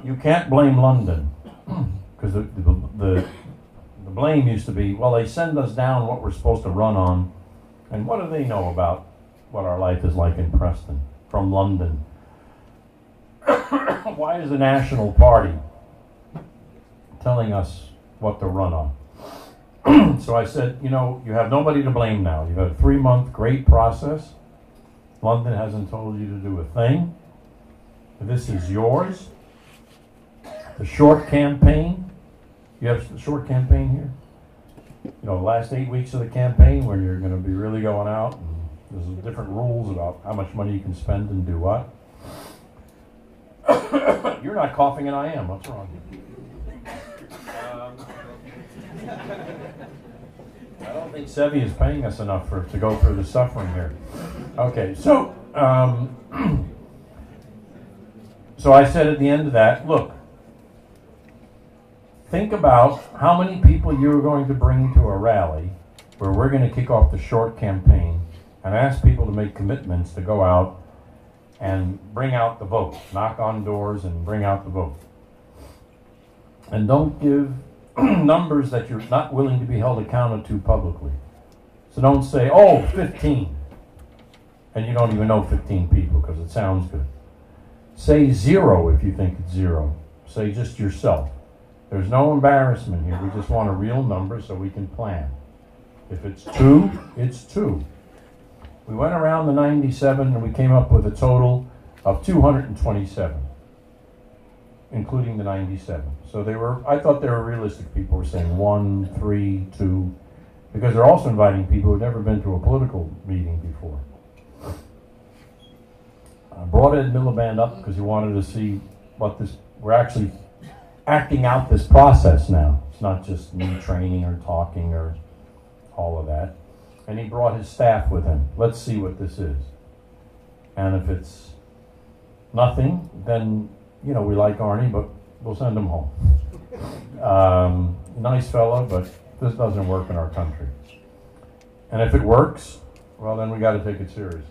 You can't blame London, because the blame used to be, well, they send us down what we're supposed to run on, and what do they know about what our life is like in Preston from London? Why is the National Party telling us what to run on? So I said, you know, you have nobody to blame now. You've had a 3-month great process. London hasn't told you to do a thing. This is yours. The short campaign. You have a short campaign here? You know, the last 8 weeks of the campaign where you're going to be really going out. And there's different rules about how much money you can spend and do what. You're not coughing and I am. What's wrong? I don't think Cevea is paying us enough to go through the suffering here. Okay, so so I said at the end of that, look, think about how many people you're going to bring to a rally where we're going to kick off the short campaign and ask people to make commitments to go out and bring out the vote, knock on doors and bring out the vote. And don't give numbers that you're not willing to be held accountable to publicly. So don't say, oh, 15. And you don't even know 15 people because it sounds good. Say 0 if you think it's 0. Say just yourself. There's no embarrassment here. We just want a real number so we can plan. If it's 2, it's 2. We went around the 97 and we came up with a total of 227, including the 97. So I thought they were realistic. People were saying 1, 3, 2, because they're also inviting people who've never been to a political meeting before. I brought Ed Miliband up because he wanted to see we're actually acting out this process now. It's not just me training or talking or all of that. And he brought his staff with him. Let's see what this is. And if it's nothing, then, we like Arnie, but we'll send him home. Nice fellow, but this doesn't work in our country. And if it works, well, then we got to take it seriously.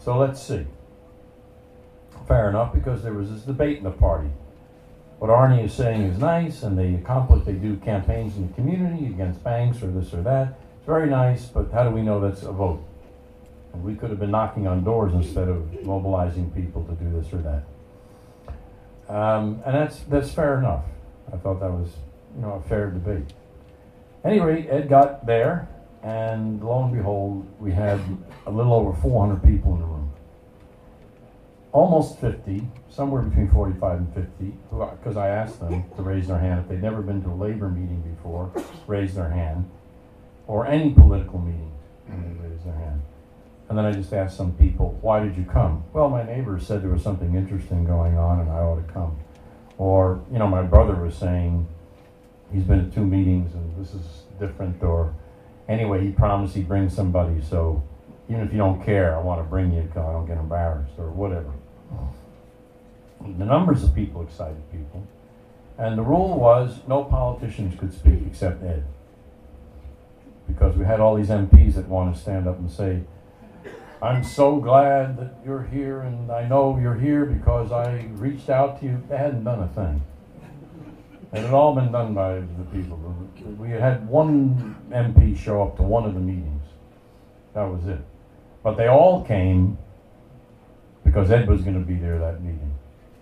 So let's see. Fair enough, because there was this debate in the party. What Arnie is saying is nice, and they do campaigns in the community against banks or this or that. It's very nice, but how do we know that's a vote? And we could have been knocking on doors instead of mobilizing people to do this or that. And that's fair enough. I thought that was, a fair debate. Anyway, Ed got there, and lo and behold, we had a little over 400 people in the room. Almost 50, somewhere between 45 and 50, because I asked them to raise their hand. If they'd never been to a labor meeting before, raise their hand. Or any political meeting, and they raised their hand. And then I just asked some people, why did you come? Well, my neighbors said there was something interesting going on and I ought to come. Or, my brother was saying he's been to 2 meetings and this is different. Or anyway, he promised he'd bring somebody, so even if you don't care, I want to bring you because I don't get embarrassed or whatever. The numbers of people excited people. And the rule was no politicians could speak except Ed. Because we had all these MPs that want to stand up and say, I'm so glad that you're here, and I know you're here because I reached out to you. They hadn't done a thing. It had all been done by the people. We had one MP show up to one of the meetings. That was it. But they all came because Ed was going to be there that meeting.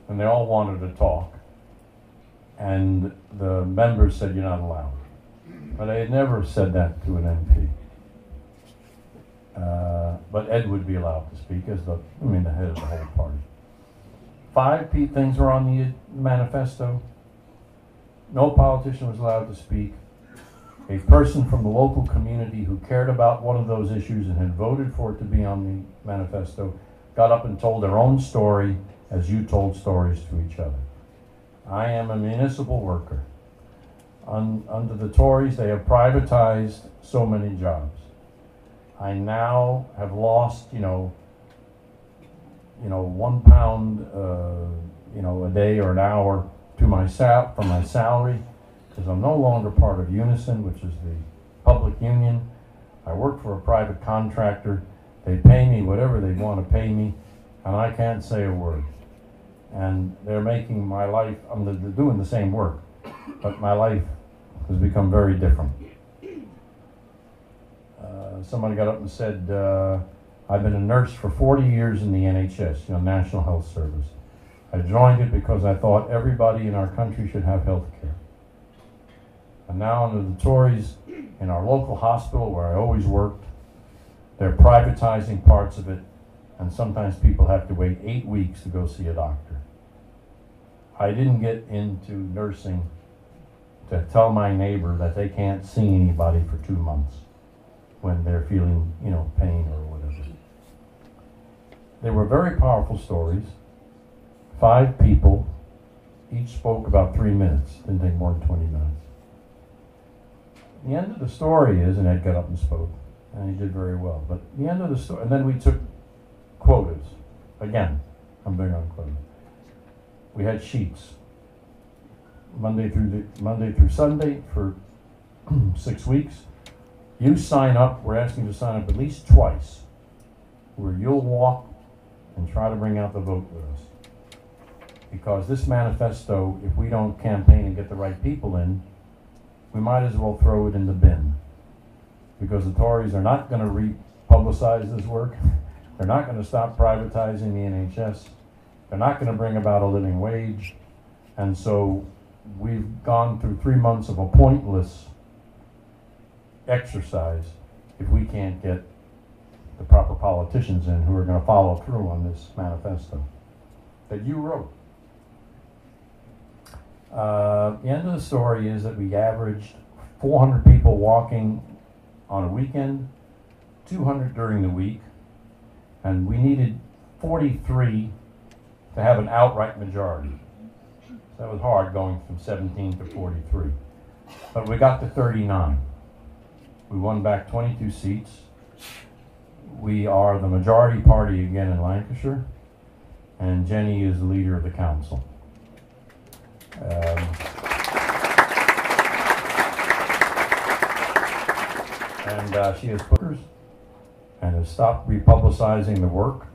And they all wanted to talk. And the members said, you're not allowed. But I had never said that to an MP. But Ed would be allowed to speak as the head of the whole party. 5 things were on the manifesto. No politician was allowed to speak. A person from the local community who cared about one of those issues and had voted for it to be on the manifesto got up and told their own story as you told stories to each other. I am a municipal worker. Under the Tories, they have privatized so many jobs. I now have lost, £1, a day or an hour to from my salary, because I'm no longer part of Unison, which is the public union. I work for a private contractor. They pay me whatever they want to pay me, and I can't say a word. And they're making my life, they're doing the same work, but my life has become very different. Somebody got up and said, I've been a nurse for 40 years in the NHS, National Health Service. I joined it because I thought everybody in our country should have health care. And now under the Tories, in our local hospital where I always worked, they're privatizing parts of it, and sometimes people have to wait 8 weeks to go see a doctor. I didn't get into nursing to tell my neighbor that they can't see anybody for 2 months when they're feeling, pain or whatever. They were very powerful stories. 5 people, each spoke about 3 minutes. Didn't take more than 20 minutes. The end of the story is, and Ed got up and spoke, and he did very well. But the end of the story, and then we took quotas. Again, I'm big on quotas. We had sheets. Monday through Sunday for 6 weeks. You sign up, we're asking you to sign up at least twice, where you'll walk and try to bring out the vote with us. Because this manifesto, if we don't campaign and get the right people in, we might as well throw it in the bin. Because the Tories are not going to re-publicize this work. They're not going to stop privatizing the NHS. They're not going to bring about a living wage. And so we've gone through 3 months of a pointless exercise if we can't get the proper politicians in who are going to follow through on this manifesto that you wrote. The end of the story is that we averaged 400 people walking on a weekend, 200 during the week, and we needed 43 to have an outright majority. So that was hard going from 17 to 43. But we got to 39. We won back 22 seats. We are the majority party again in Lancashire, and Jenny is the leader of the council. She has bookers and has stopped republicizing the work.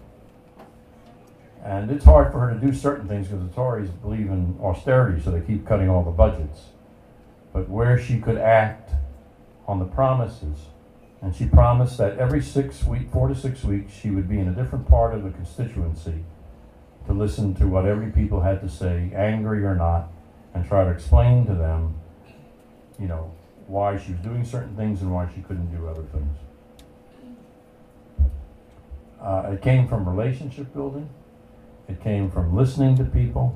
And it's hard for her to do certain things because the Tories believe in austerity, so they keep cutting all the budgets. But where she could act on the promises, and she promised that every 4 to 6 weeks, she would be in a different part of the constituency to listen to what every people had to say, angry or not, and try to explain to them, you know, why she was doing certain things and why she couldn't do other things. It came from relationship building. It came from listening to people.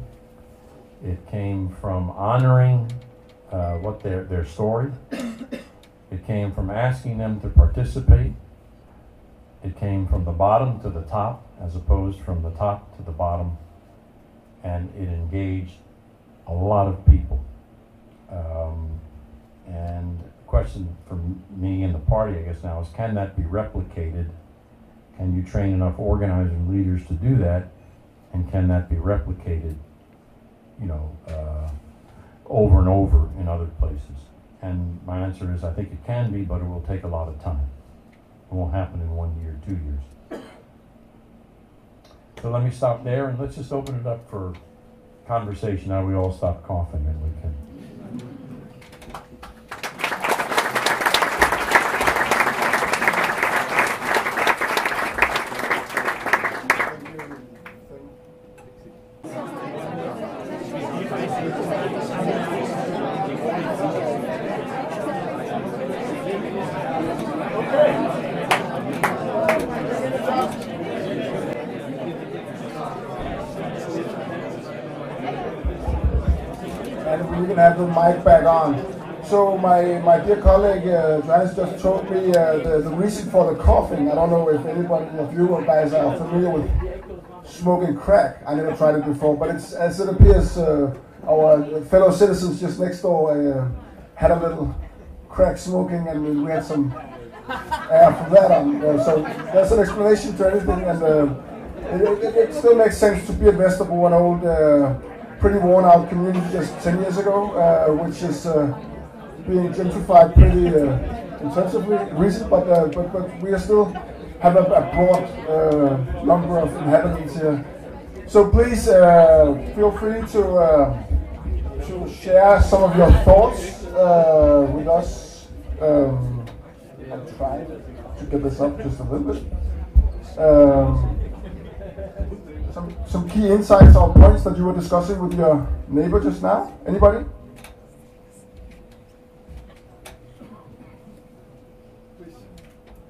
It came from honoring what their story. It came from asking them to participate. It came from the bottom to the top as opposed from the top to the bottom. And it engaged a lot of people. And the question for me and the party, I guess now, is can that be replicated? Can you train enough organizers and leaders to do that? And can that be replicated, you know, over and over in other places? And my answer is I think it can be, but it will take a lot of time. It won't happen in 1 year, 2 years. So let me stop there and let's just open it up for conversation. Now we all stop coughing and we can.
Have the mic back on. So my dear colleague Johannes just told me the reason for the coughing. I don't know if anybody of you guys are familiar with smoking crack. I never tried it before, but it's, as it appears, our fellow citizens just next door had a little crack smoking, and we had some air from that on. So there's an explanation to everything, and it still makes sense to be at Vesterbo, an old pretty worn out community just 10 years ago, which is being gentrified pretty intensively recent, but we are still have a broad number of inhabitants here. So please feel free to share some of your thoughts with us. I'm trying to get this up just a little bit. Some key insights or points that you were discussing with your neighbor just now? Anybody? Please.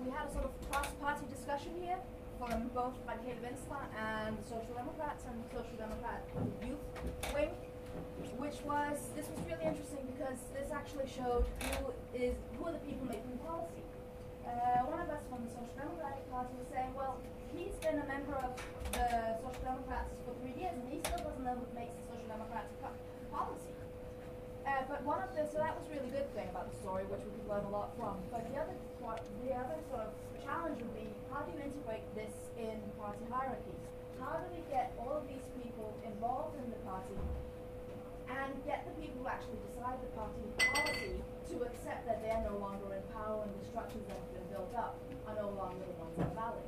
We had a sort of cross-party discussion here from both Radikale Venstre and the Social Democrats and the Social Democrat youth wing, this was really interesting because this actually showed who are the people making policy. One of us from the Social Democratic Party was saying, well, he's been a member of the Social Democrats for 3 years, and he still doesn't know what makes the Social Democrats policy. So that was a really good thing about the story, which we could learn a lot from. But the other sort of challenge would be, how do you integrate this in party hierarchies? How do we get all of these people involved in the party and get the people who actually decide the party policy to accept that they're no longer in power and the structures that have been built up are no longer the ones that are valid?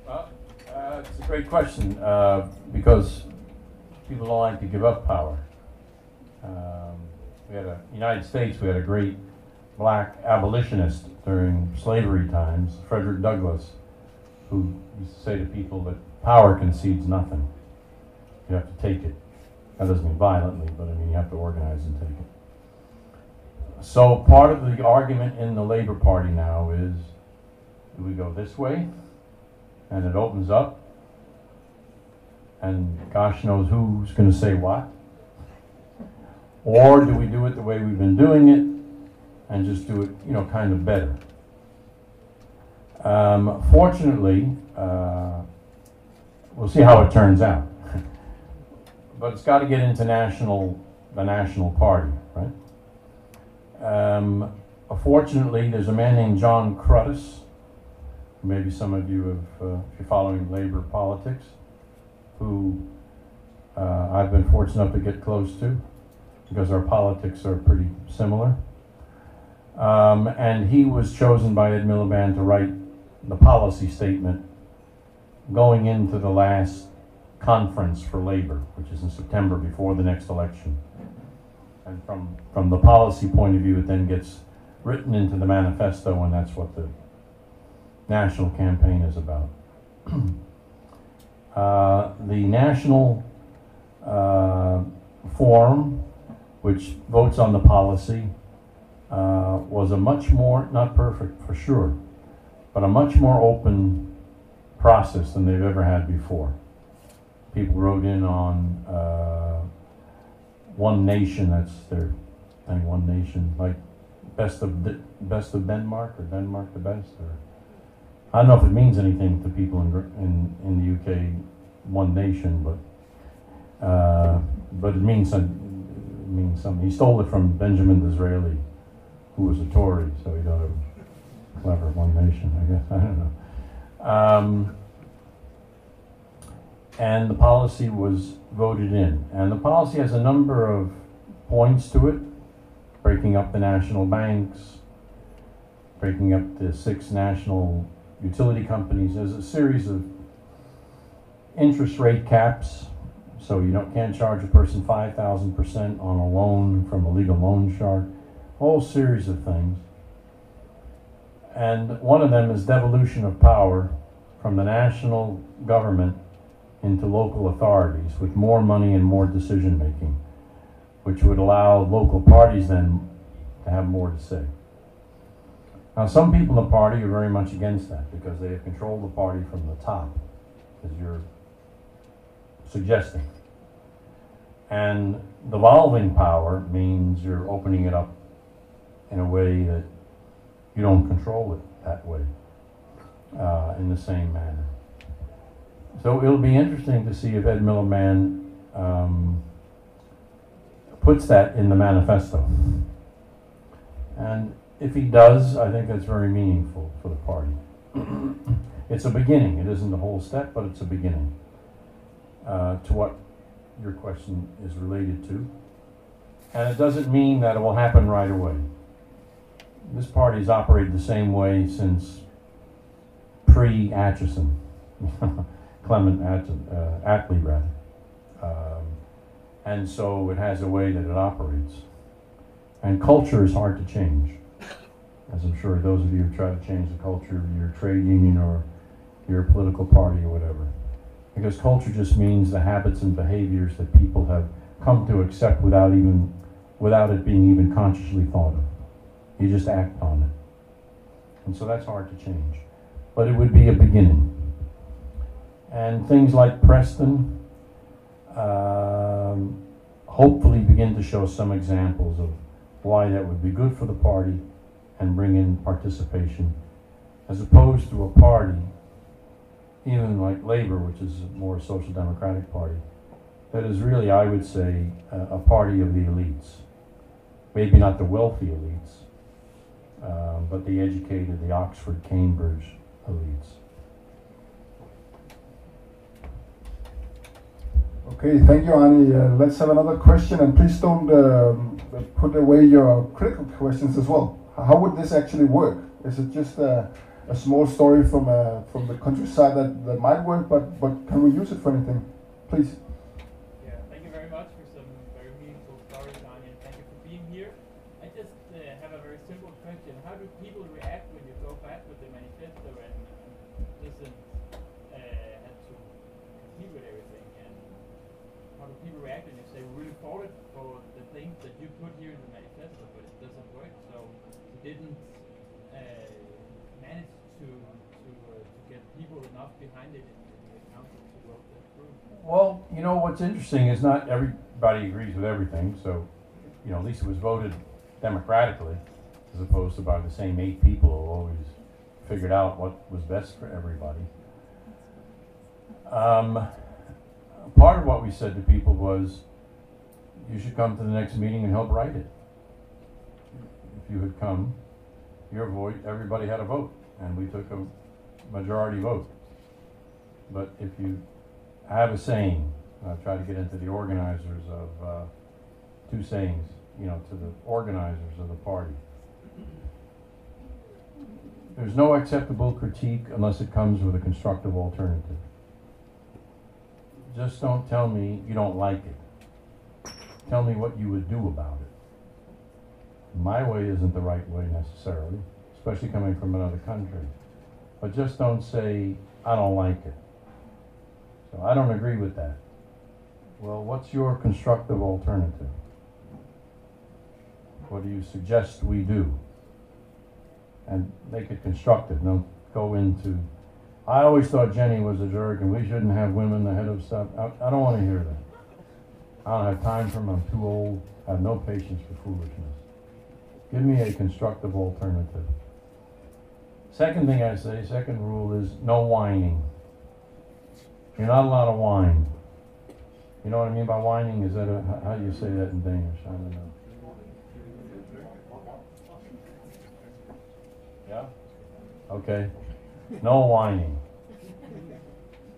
Well, it's a great question because people don't like to give up power. We had United States, we had a great black abolitionist during slavery times, Frederick Douglass, who used to say to people that power concedes nothing. You have to take it. That doesn't mean violently, but I mean you have to organize and take it. So part of the argument in the Labor Party now is, do we go this way, and it opens up, and gosh knows who's going to say what? Or do we do it the way we've been doing it, and just do it, you know, kind of better? Fortunately, we'll see how it turns out. But it's got to get into the national party, right? Fortunately, there's a man named John Cruddas. Maybe some of you have, if you're following labor politics, who I've been fortunate enough to get close to, because our politics are pretty similar. And he was chosen by Ed Miliband to write the policy statement going into the last conference for labor, which is in September before the next election. And from the policy point of view, it then gets written into the manifesto, and that's what the national campaign is about. The national forum, which votes on the policy, was a much more, not perfect for sure, but a much more open process than they've ever had before. People wrote in on One Nation, that's their thing, One Nation, like best of Denmark, or Denmark the best, or I don't know if it means anything to people in the UK, One Nation, but it means something. He stole it from Benjamin Disraeli, who was a Tory, so he thought it was clever. One Nation, I guess. I don't know. And the policy was voted in. And the policy has a number of points to it: breaking up the national banks, breaking up the 6 national utility companies. There's a series of interest rate caps, so you can't charge a person 5,000% on a loan from a legal loan shark. Whole series of things. And one of them is devolution of power from the national government into local authorities with more money and more decision making, which would allow local parties then to have more to say. Now, some people in the party are very much against that because they have controlled the party from the top, as you're suggesting. And devolving power means you're opening it up in a way that you don't control it that way, in the same manner. So it'll be interesting to see if Ed Miliband puts that in the manifesto. And if he does, I think that's very meaningful for the party. It's a beginning. It isn't the whole step, but it's a beginning to what your question is related to. And it doesn't mean that it will happen right away. This party has operated the same way since pre-Atchison, Clement Attlee, rather. And so it has a way that it operates. And culture is hard to change, as I'm sure those of you who try to change the culture of your trade union or your political party or whatever. Because culture just means the habits and behaviors that people have come to accept without it being even consciously thought of. You just act on it. And so that's hard to change. But it would be a beginning. And things like Preston hopefully begin to show some examples of why that would be good for the party and bring in participation, as opposed to a party, even like Labor, which is a more social democratic party, that is really, I would say, a party of the elites. Maybe not the wealthy elites, but the educated, the Oxford, Cambridge elites.
Okay, thank you, Arnie. Let's have another question, and please don't put away your critical questions as well. How would this actually work? Is it just a small story from the countryside that might work, but can we use it for anything? Please.
Yeah, thank you very much for some very meaningful stories, Arnie, and thank you for being here. I just have a very simple question. How do people react when you go back with the manifesto and doesn't have to compete with everything? And how do people react when you say we really fought it for the things that you put here in the manifesto, but it doesn't work, so you didn't manage to get people enough behind it in the council to vote that through?
Well, you know, what's interesting is not everybody agrees with everything, so, you know, at least it was voted democratically, as opposed to by the same 8 people who always figured out what was best for everybody. Part of what we said to people was, you should come to the next meeting and help write it. If you had come, your vote, everybody had a vote, and we took a majority vote. But if you have a saying, I try to get into the organizers of 2 sayings, you know, to the organizers of the party. There's no acceptable critique unless it comes with a constructive alternative. Just don't tell me you don't like it. Tell me what you would do about it. My way isn't the right way necessarily, especially coming from another country. But just don't say, I don't like it. So I don't agree with that. Well, what's your constructive alternative? What do you suggest we do? And make it constructive. Don't go into, I always thought Jenny was a jerk and we shouldn't have women the head of stuff. I don't want to hear that. I don't have time for them. I'm too old. I have no patience for foolishness. Give me a constructive alternative. Second thing I say, second rule is no whining. You're not allowed to whine. You know what I mean by whining? Is that how do you say that in Danish? I don't know. Yeah? Okay. No whining.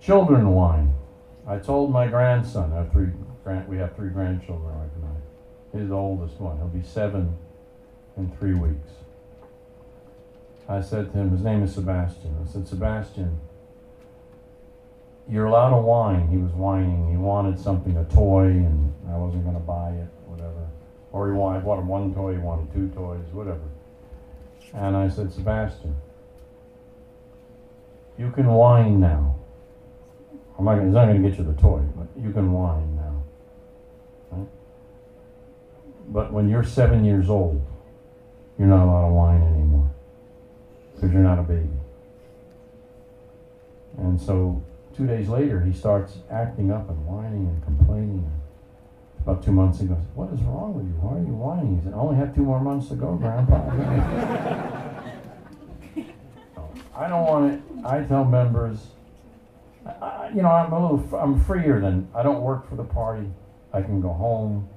Children whine. I told my grandson, we have 3 grandchildren right now. He's the oldest one. He'll be 7 in 3 weeks. I said to him, his name is Sebastian. I said, Sebastian, you're allowed to whine. He was whining. He wanted something, a toy, and I wasn't going to buy it, whatever. Or I bought him 1 toy, he wanted 2 toys, whatever. And I said, Sebastian, you can whine now. He's not going to get you the toy, but you can whine now. Right? But when you're 7 years old, you're not allowed to whine anymore. Because you're not a baby. And so 2 days later, he starts acting up and whining and complaining. About 2 months, he goes, what is wrong with you? Why are you whining? He said, I only have 2 more months to go, Grandpa. So, I don't want it. I tell members, you know, I'm freer than, I don't work for the party. I can go home,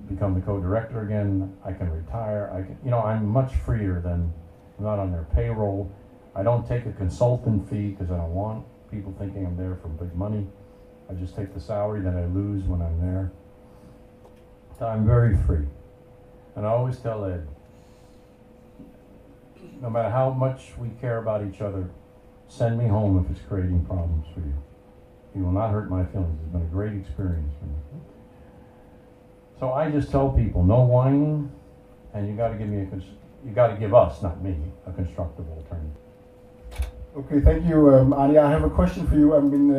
become the co-director again. I can retire. I'm much freer than, I'm not on their payroll. I don't take a consultant fee because I don't want people thinking I'm there for big money. I just take the salary that I lose when I'm there. So I'm very free. And I always tell Ed, no matter how much we care about each other, send me home if it's creating problems for you. You will not hurt my feelings. It's been a great experience for me. So I just tell people, no whining, and you got to give us, not me, a constructive alternative.
Okay, thank you, Arnie. I have a question for you. I mean,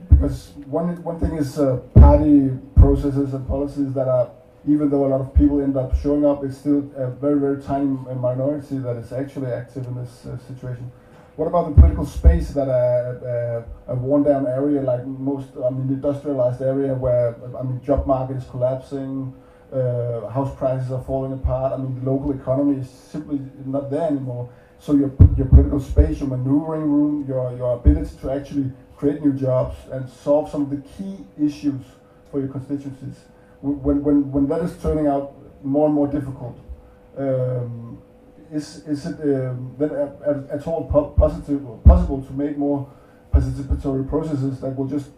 because one thing is party processes and policies that are, even though a lot of people end up showing up, it's still a very, very tiny minority that is actually active in this situation. What about the political space that a worn-down area like most, industrialized area where, job market is collapsing, house prices are falling apart, the local economy is simply not there anymore. So your political space, your maneuvering room, your ability to actually create new jobs and solve some of the key issues for your constituencies, when that is turning out more and more difficult, is it then at all possible to make more participatory processes that will just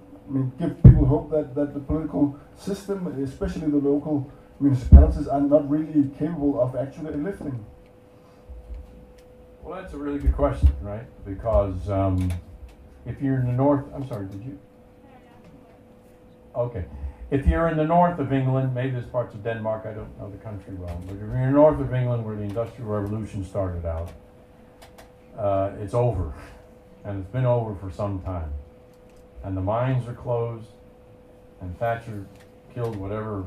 give people hope that the political system, especially the local municipalities, are not really capable of actually lifting?
Well, that's a really good question, right? Because if you're in the north, I'm sorry, did you? Okay. If you're in the north of England, maybe there's parts of Denmark, I don't know the country well, but if you're in the north of England where the Industrial Revolution started out, it's over. And it's been over for some time. And the mines are closed, and Thatcher killed whatever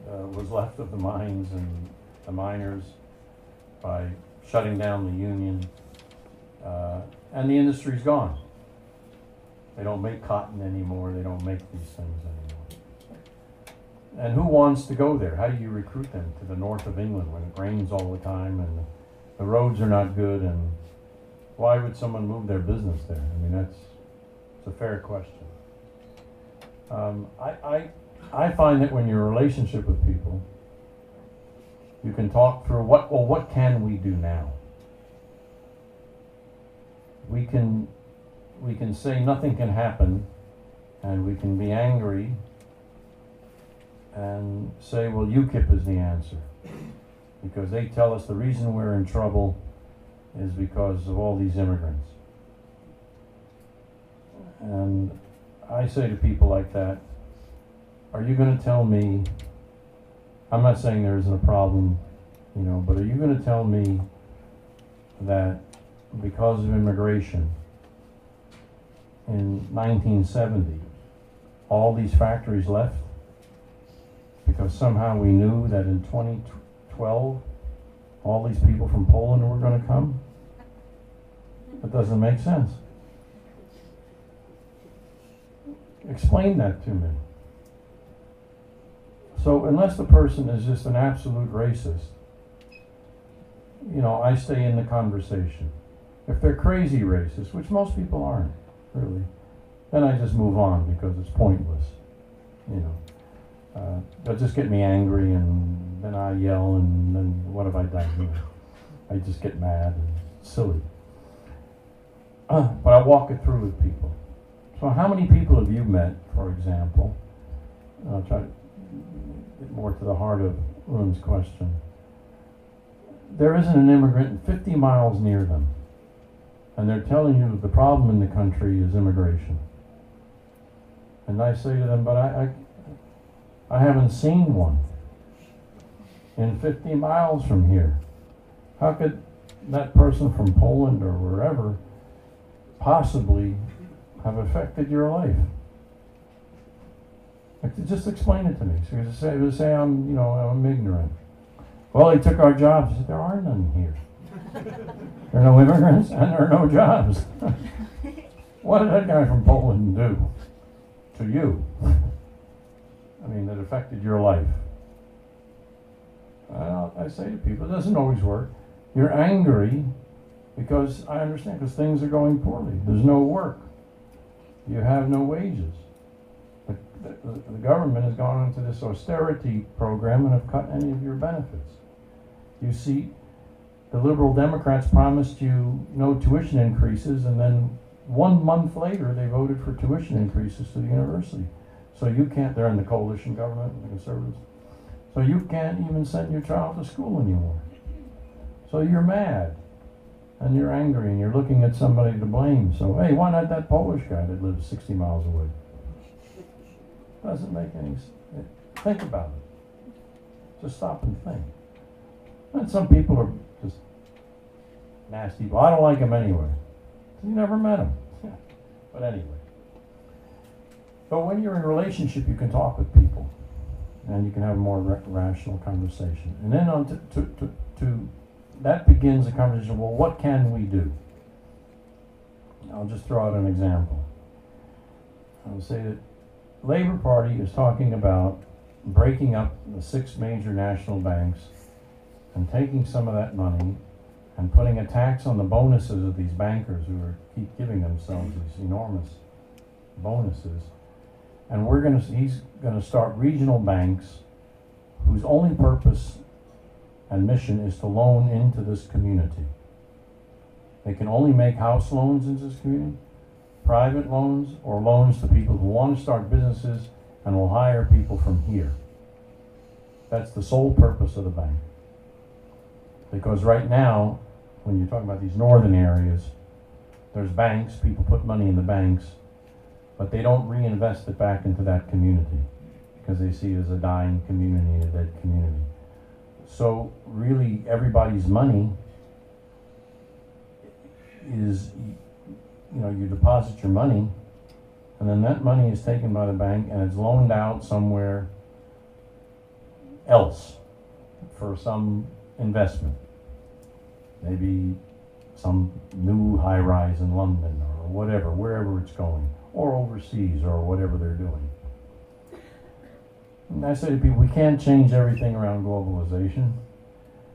was left of the mines and the miners by shutting down the union, and the industry's gone. They don't make cotton anymore. They don't make these things anymore. And who wants to go there? How do you recruit them to the north of England when it rains all the time and the roads are not good? And why would someone move their business there? I mean, it's a fair question. I find that when you're in a relationship with people, you can talk through what can we do now? We can say nothing can happen, and we can be angry and say, well, UKIP is the answer, because they tell us the reason we're in trouble is because of all these immigrants. And I say to people like that, are you going to tell me, I'm not saying there isn't a problem, but are you going to tell me that because of immigration in 1970, all these factories left because somehow we knew that in 2012 all these people from Poland were going to come? That doesn't make sense. Explain that to me. So unless the person is just an absolute racist, I stay in the conversation. If they're crazy racist, which most people aren't, really, then I just move on because it's pointless. They'll just get me angry, and then I yell, and then what have I done? I just get mad and silly. But I walk it through with people. So how many people have you met, for example? I'll try to get more to the heart of Ruhn's question. There isn't an immigrant 50 miles near them, and they're telling you the problem in the country is immigration. And I say to them, but I haven't seen one in 50 miles from here. How could that person from Poland or wherever possibly have affected your life? Just explain it to me. So you say I'm ignorant. Well, they took our jobs. I said, there are none here. There are no immigrants and there are no jobs. What did that guy from Poland do to you? I mean, that affected your life. I say to people, it doesn't always work. You're angry because I understand, because things are going poorly. There's no work. You have no wages. The government has gone into this austerity program and have cut any of your benefits. You see, the Liberal Democrats promised you no tuition increases, and then 1 month later they voted for tuition increases to the university. So you can't, they're in the coalition government, the Conservatives, so you can't even send your child to school anymore. So you're mad, and you're angry, and you're looking at somebody to blame. So, hey, why not that Polish guy that lives 60 miles away? Doesn't make any sense. Think about it. Just stop and think. And some people are just nasty. Well, I don't like them anyway. You never met them. But anyway. But when you're in a relationship, you can talk with people, and you can have a more rational conversation. And then on to that begins a conversation. Well, what can we do? I'll just throw out an example. I'll say that Labour Party is talking about breaking up the 6 major national banks and taking some of that money and putting a tax on the bonuses of these bankers who keep giving themselves these enormous bonuses. And he's gonna start regional banks whose only purpose and mission is to loan into this community. They can only make house loans into this community. private loans or loans to people who want to start businesses and will hire people from here. That's the sole purpose of the bank. Because right now, when you're talking about these northern areas, there's banks, people put money in the banks, but they don't reinvest it back into that community because they see it as a dying community, a dead community. So really everybody's money is, you know, you deposit your money and then that money is taken by the bank and it's loaned out somewhere else for some investment. Maybe some new high-rise in London or whatever, wherever it's going, or overseas or whatever they're doing. And I say to people, we can't change everything around globalization.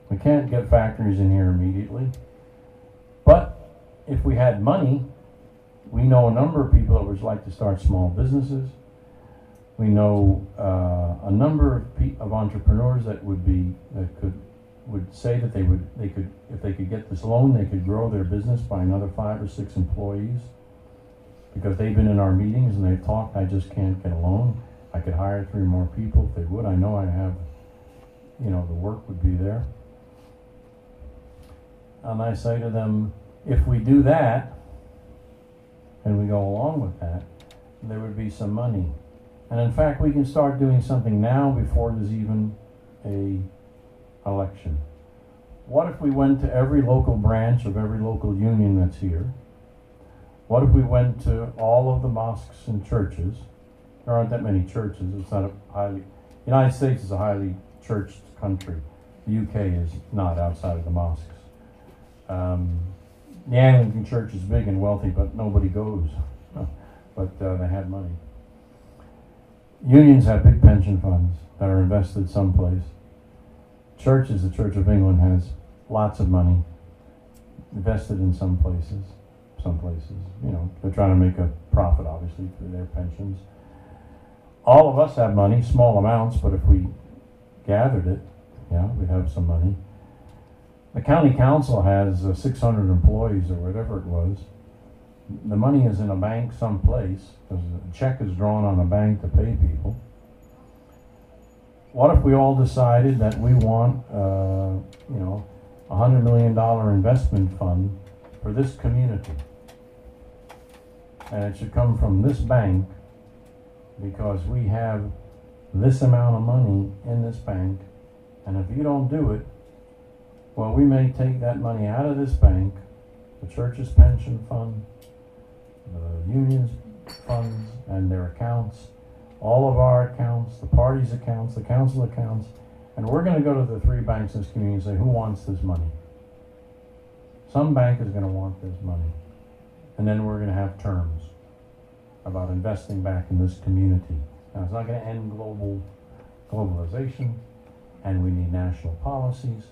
We can't get factories in here immediately. But if we had money, we know a number of people that would like to start small businesses. We know a number of entrepreneurs that would say that they could if they could get this loan, they could grow their business by another 5 or 6 employees because they've been in our meetings and they've talked. I just can't get a loan. I could hire 3 more people if they would. I know I have, you know, the work would be there. And I say to them, if we do that and we go along with that, there would be some money. And in fact, we can start doing something now before there's even a election. What if we went to every local branch of every local union that's here? What if we went to all of the mosques and churches? There aren't that many churches. It's not a highly, United States is a highly churched country. The UK is not outside of the mosques. The Anglican Church is big and wealthy, but nobody goes. But they have money. Unions have big pension funds that are invested someplace. Churches, the Church of England has lots of money invested in some places. You know, they're trying to make a profit, obviously, through their pensions. All of us have money, small amounts, but if we gathered it, yeah, we'd have some money. The county council has 600 employees or whatever it was. The money is in a bank someplace, because a check is drawn on a bank to pay people. What if we all decided that we want, you know, $100 million investment fund for this community? And it should come from this bank because we have this amount of money in this bank. And if you don't do it, well, we may take that money out of this bank, the church's pension fund, the union's funds and their accounts, all of our accounts, the party's accounts, the council accounts, and we're going to go to the 3 banks in this community and say, who wants this money? Some bank is going to want this money. And then we're going to have terms about investing back in this community. Now, it's not going to end globalization, and we need national policies,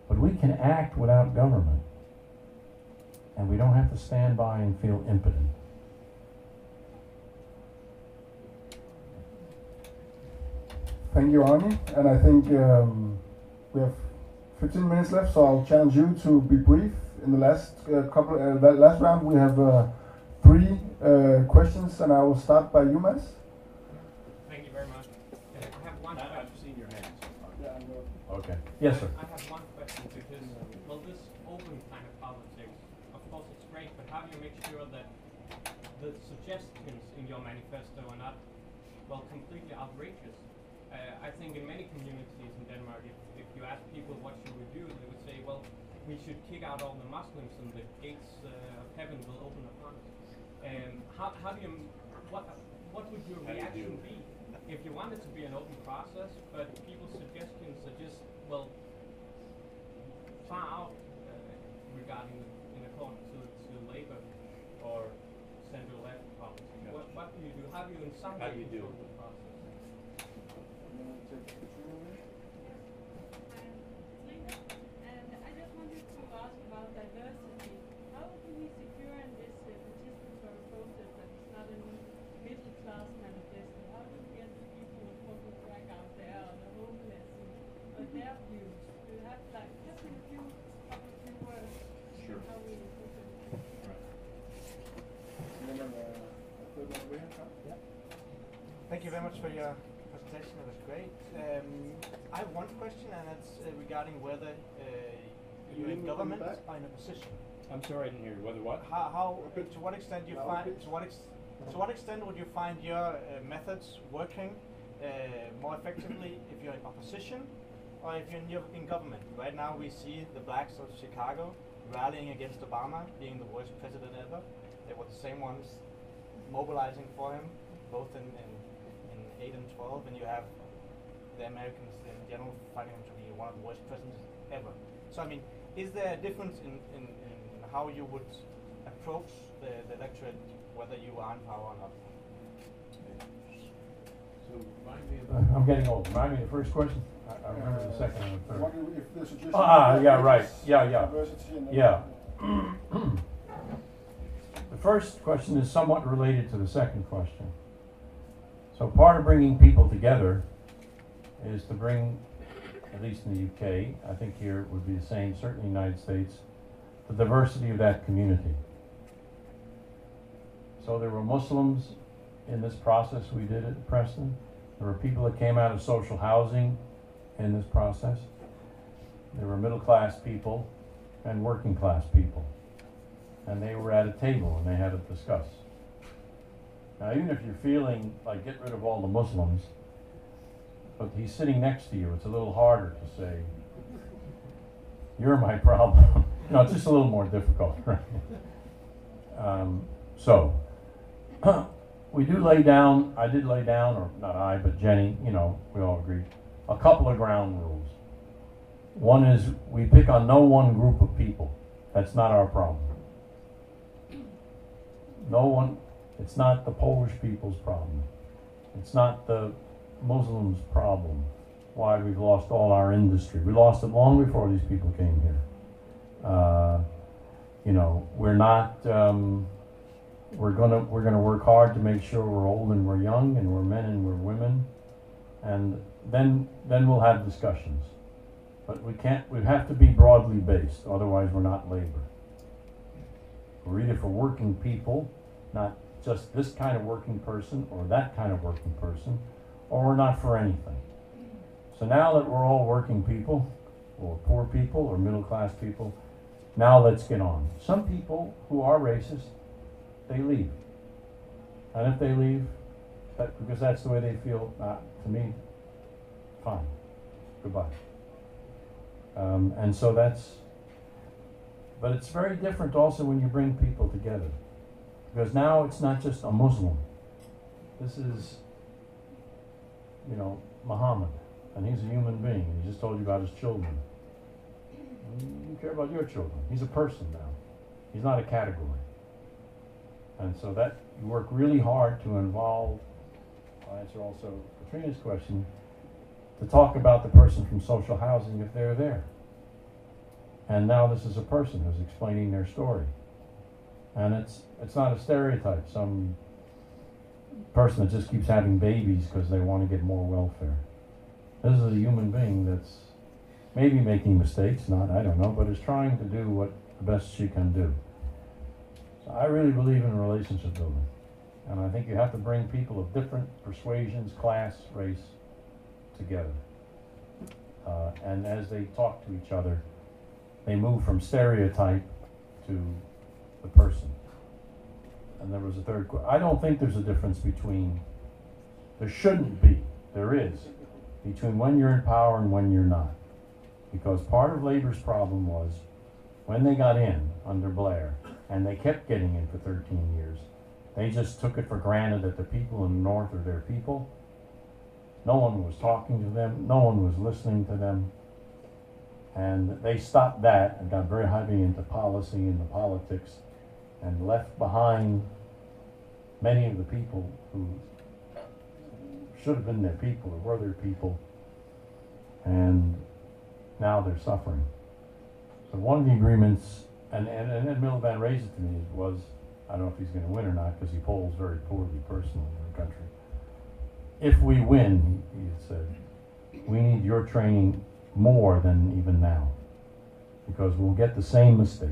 but we can act without government. And we don't have to stand by and feel impotent.
Thank you, Arnie. And I think we have 15 minutes left, so I'll challenge you to be brief. In the last last round, we have 3 questions, and I will start by you, Mads.
Thank you very much. I have one question.
I've seen your hands.
Okay. Yes, sir.
I have one question because, well, this open kind of politics, of course it's great, but how do you make sure that the suggestions in your manifesto are not, well, completely outrageous? I think in many communities in Denmark, if you ask people what should we do, they would say, well, we should kick out all the Muslims and the gates of heaven will open upon us. How do you, what would your reaction be if you wanted to be an open process, but people's suggestions are just, well, far out regarding in accordance to Labour or central left politics? Yeah. What do you do? How do you in some way control the process?
And I just wanted to ask about diversity. How do we secure in this participatory process that it's not a middle class manifesto? How do we get the people of public track out there on the homeless and their views? Do you have like just in a few words?
Sure.
How we put them?
Right.
Thank you very much for your presentation. It was great. I have one question, and that's regarding whether you're in government or in opposition.
I'm sorry, I didn't hear you. Whether what?
How to what extent you find to what extent would you find your methods working more effectively if you're in opposition or if you're in government? Right now, we see the blacks of Chicago rallying against Obama, being the worst president ever. They were the same ones mobilizing for him, both in 8 and 12, and you have the Americans in general finding him to be one of the worst presidents ever. So I mean, is there a difference in how you would approach the electorate, whether you are in power or not?
So remind me of I'm getting old. Remind me of the first question. I remember the second and the third.
If the suggestion
yeah, right. Yeah.
Diversity and
Yeah. The first question is somewhat related to the second question. So part of bringing people together is to bring, at least in the UK, I think here it would be the same, certainly in the United States, the diversity of that community. So there were Muslims in this process we did at Preston. There were people that came out of social housing in this process. There were middle class people and working class people. And they were at a table and they had to discuss. Now, even if you're feeling like get rid of all the Muslims, but he's sitting next to you, it's a little harder to say, you're my problem. No, it's just a little more difficult, right? So, we do lay down, I did lay down, or not I, but Jenny, we all agreed, a couple of ground rules. One is we pick on no one group of people. That's not our problem. No one, it's not the Polish people's problem. It's not the Muslims' problem, why we've lost all our industry. We lost it long before these people came here. We're not, we're gonna work hard to make sure we're old and we're young and we're men and we're women, and then we'll have discussions. But we have to be broadly based, otherwise we're not labor. We're either for working people, not just this kind of working person or that kind of working person, or we're not for anything. So now that we're all working people, or poor people, or middle class people, now let's get on. Some people who are racist, they leave. And if they leave, because that's the way they feel, to me, fine, goodbye. And so but it's very different also when you bring people together. Because now it's not just a Muslim. This is, Muhammad, and he's a human being. He just told you about his children. You care about your children. He's a person now. He's not a category. And so that you work really hard to involve, I'll answer also Katrina's question, to talk about the person from social housing if they're there. And now this is a person who's explaining their story. And it's not a stereotype, some person that just keeps having babies because they want to get more welfare. This is a human being that's maybe making mistakes, I don't know, but is trying to do what the best she can do. So I really believe in relationship building. And I think you have to bring people of different persuasions, class, race, together. And as they talk to each other, they move from stereotype to the person. And there was a third question. I don't think there's a difference there shouldn't be, there is, between when you're in power and when you're not. Because part of Labor's problem was when they got in under Blair, and they kept getting in for 13 years, they just took it for granted that the people in the North are their people. No one was talking to them, no one was listening to them. And they stopped that and got very heavy into policy and the politics and left behind many of the people who should have been their people or were their people, and now they're suffering. So one of the agreements, and Ed Miliband raised it to me, was, I don't know if he's going to win or not because he polls very poorly personally in the country. If we win, he had said, we need your training more than even now, because we'll get the same mistake.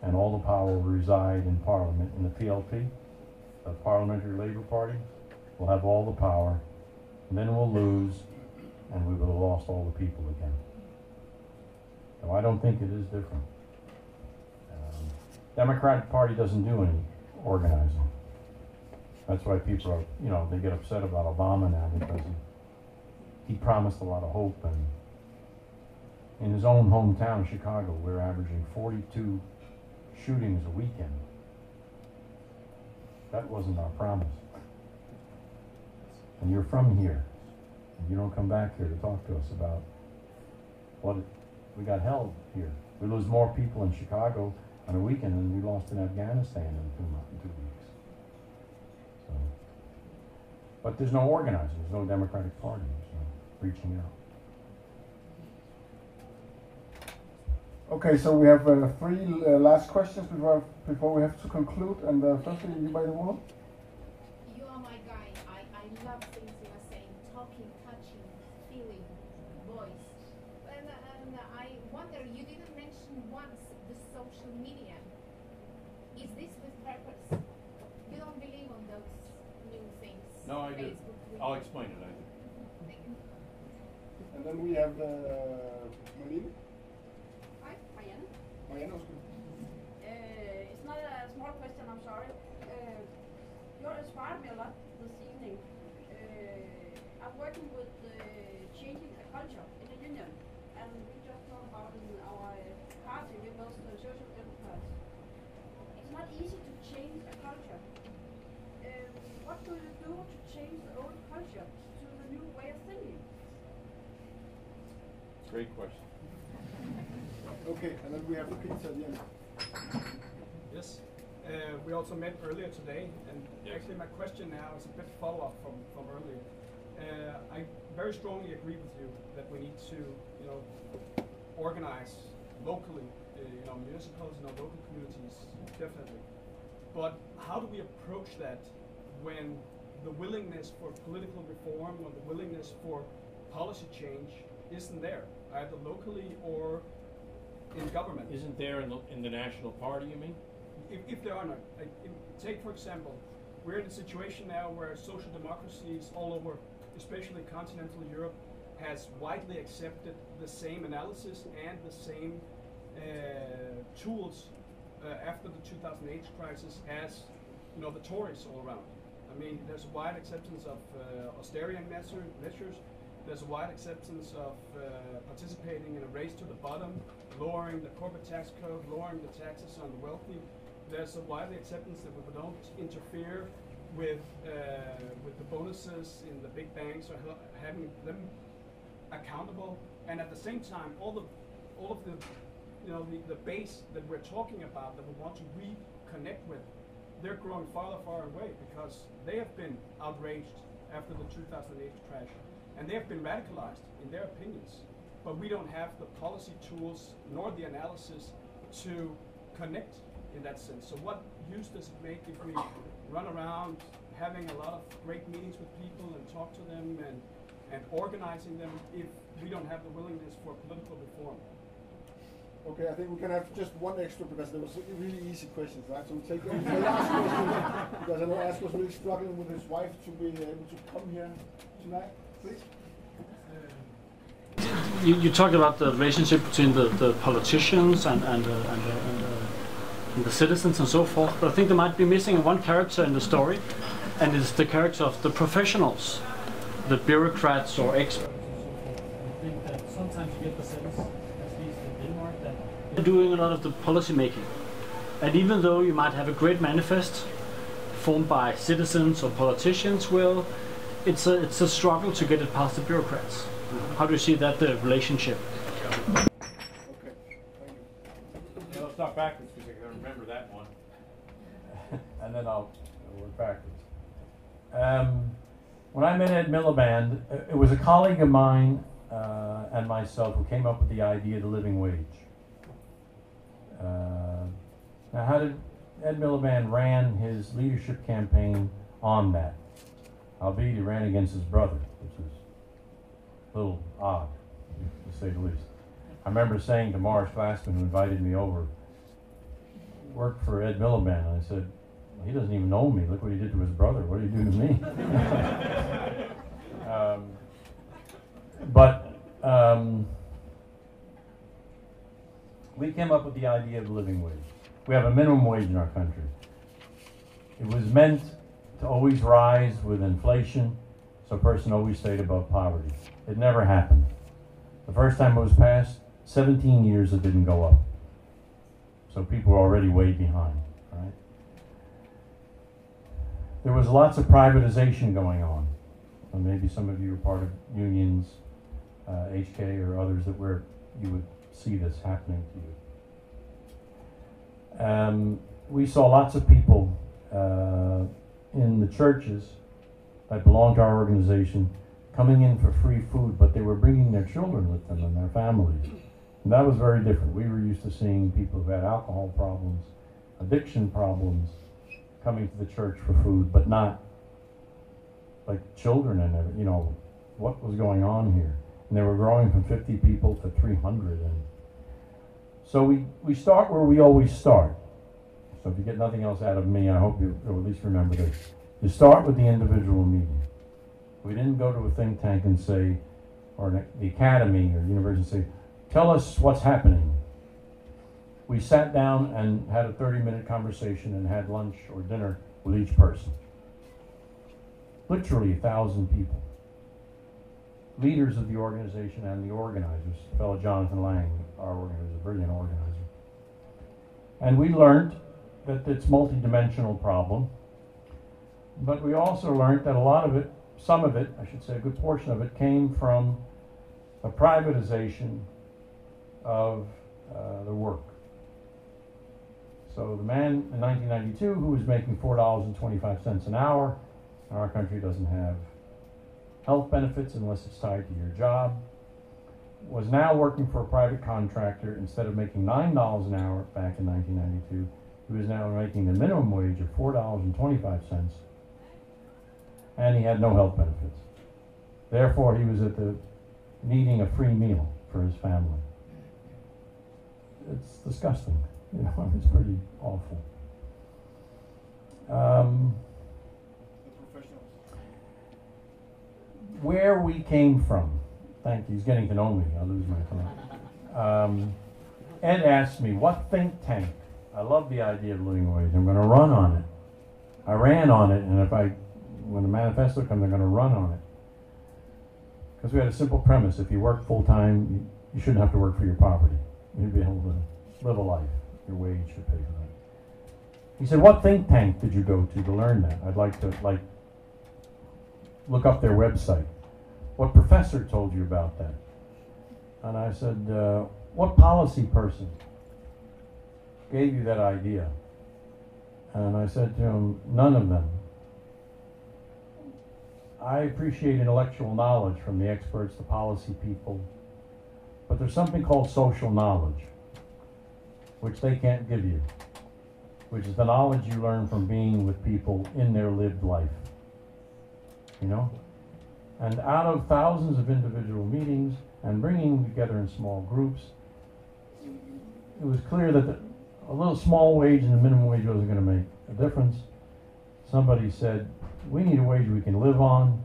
and all the power will reside in Parliament, in the PLP, the Parliamentary Labour Party. We'll have all the power, and then we'll lose, and we will have lost all the people again. So I don't think it is different. Democratic Party doesn't do any organizing. That's why people are, you know, they get upset about Obama now, because he promised a lot of hope, and in his own hometown, Chicago, we're averaging 42 shootings a weekend. That wasn't our promise. And you're from here. And you don't come back here to talk to us about what we got held here. We lose more people in Chicago on a weekend than we lost in Afghanistan in 2 weeks. So, but there's no organizing. There's no Democratic Party. So reaching out.
Okay, so we have 3 last questions before we have to conclude. And firstly, you by the wall.
You are my guy. I love things you are saying, talking, touching, feeling, voice. And I wonder, you didn't mention once the social media. Is this with purpose? You don't believe on those new things?
No, I do. I'll explain it, I do.
Thank you.
And then we have Marlene.
Hi, Marianne.
Marianne,
It's not a small question, I'm sorry. You inspired me a lot this evening. I'm working with changing the culture in the union, and we just talked about in our party, we both social democrats. It's not easy to change a culture. What do you do to change the old culture to the new way of thinking?
Great question.
Okay, and then we have Peter at the end.
Yes. We also met earlier today, and actually my question now is a bit follow-up from earlier. I very strongly agree with you that we need to, organize locally, municipalities and our local communities, definitely. But how do we approach that when the willingness for political reform or the willingness for policy change isn't there, either locally or in government?
Isn't there in the National Party, you mean?
If there are not. Take, for example, we're in a situation now where social democracies all over, especially continental Europe, has widely accepted the same analysis and the same tools after the 2008 crisis as the Tories all around. I mean, there's a wide acceptance of austerity measures. There's a wide acceptance of participating in a race to the bottom, lowering the corporate tax code, lowering the taxes on the wealthy. There's a widely acceptance that we don't interfere with the bonuses in the big banks or having them accountable. And at the same time, all of the base that we're talking about that we want to reconnect with, they're growing far away because they have been outraged after the 2008 crash. And they have been radicalized in their opinions. But we don't have the policy tools nor the analysis to connect in that sense. So what use does it make if we run around having a lot of great meetings with people and talk to them and organizing them if we don't have the willingness for political reform?
Okay, I think we can have just one extra because there was really easy questions, right? So we'll take the last question because I know Ask was really struggling with his wife to be able to come here tonight. Please.
You talked about the relationship between the politicians and the citizens and so forth, but I think there might be missing one character in the story, and it's the character of the professionals, the bureaucrats or experts.
I think that sometimes you get the sense, at least in Denmark, that
they're doing a lot of the policy making. And even though you might have a great manifest formed by citizens or politicians, well, it's a struggle to get it past the bureaucrats. How do you see that relationship?
Okay, let's start backwards because I can remember that one. And then I'll work backwards. When I met Ed Miliband, it was a colleague of mine and myself who came up with the idea of the living wage. Now, how did Ed Miliband ran his leadership campaign on that? Albeit he ran against his brother, which is a little odd, to say the least. I remember saying to Morris Glassman, who invited me over, worked for Ed Miliband, and I said, he doesn't even know me. Look what he did to his brother. What did he do to me? We came up with the idea of living wage. We have a minimum wage in our country. It was meant to always rise with inflation, so a person always stayed above poverty. It never happened. The first time it was passed, 17 years it didn't go up. So people were already way behind, right? There was lots of privatization going on. And maybe some of you are part of unions, HK or others, that where you would see this happening to you. We saw lots of people in the churches that belonged to our organization coming in for free food, but they were bringing their children with them and their families. And that was very different. We were used to seeing people who had alcohol problems, addiction problems, coming to the church for food, but not like children and everything. You know, what was going on here? And they were growing from 50 people to 300. And so we start where we always start. So if you get nothing else out of me, I hope you'll at least remember this. You start with the individual meeting. We didn't go to a think tank and say, or the academy or university and say, tell us what's happening. We sat down and had a 30-minute conversation and had lunch or dinner with each person. Literally 1,000 people. Leaders of the organization and the organizers. Fellow Jonathan Lang, our organizer, a brilliant organizer. And we learned that it's a multi-dimensional problem, but we also learned that a lot of it, some of it, I should say a good portion of it, came from a privatization of the work. So the man in 1992 who was making $4.25 an hour, in our country doesn't have health benefits unless it's tied to your job, was now working for a private contractor. Instead of making $9 an hour back in 1992, he was now making the minimum wage of $4.25, and he had no health benefits. Therefore, he was at the needing a free meal for his family. It's disgusting, you know, it's pretty awful. Where we came from, thank you, he's getting to know me, I'll lose my time. Ed asked me, what think tank? I love the idea of living wage, I'm going to run on it. I ran on it, and when the manifesto comes, I'm going to run on it. Because we had a simple premise: if you work full time, you shouldn't have to work for your poverty. You'd be able to live a life. Your wage should pay for that. He said, what think tank did you go to learn that? I'd like to look up their website. What professor told you about that? And I said, what policy person gave you that idea? And I said to him, none of them. I appreciate intellectual knowledge from the experts, the policy people, but there's something called social knowledge, which they can't give you, which is the knowledge you learn from being with people in their lived life, you know? And out of thousands of individual meetings and bringing together in small groups, it was clear that a little small wage and the minimum wage wasn't going to make a difference. Somebody said, we need a wage we can live on.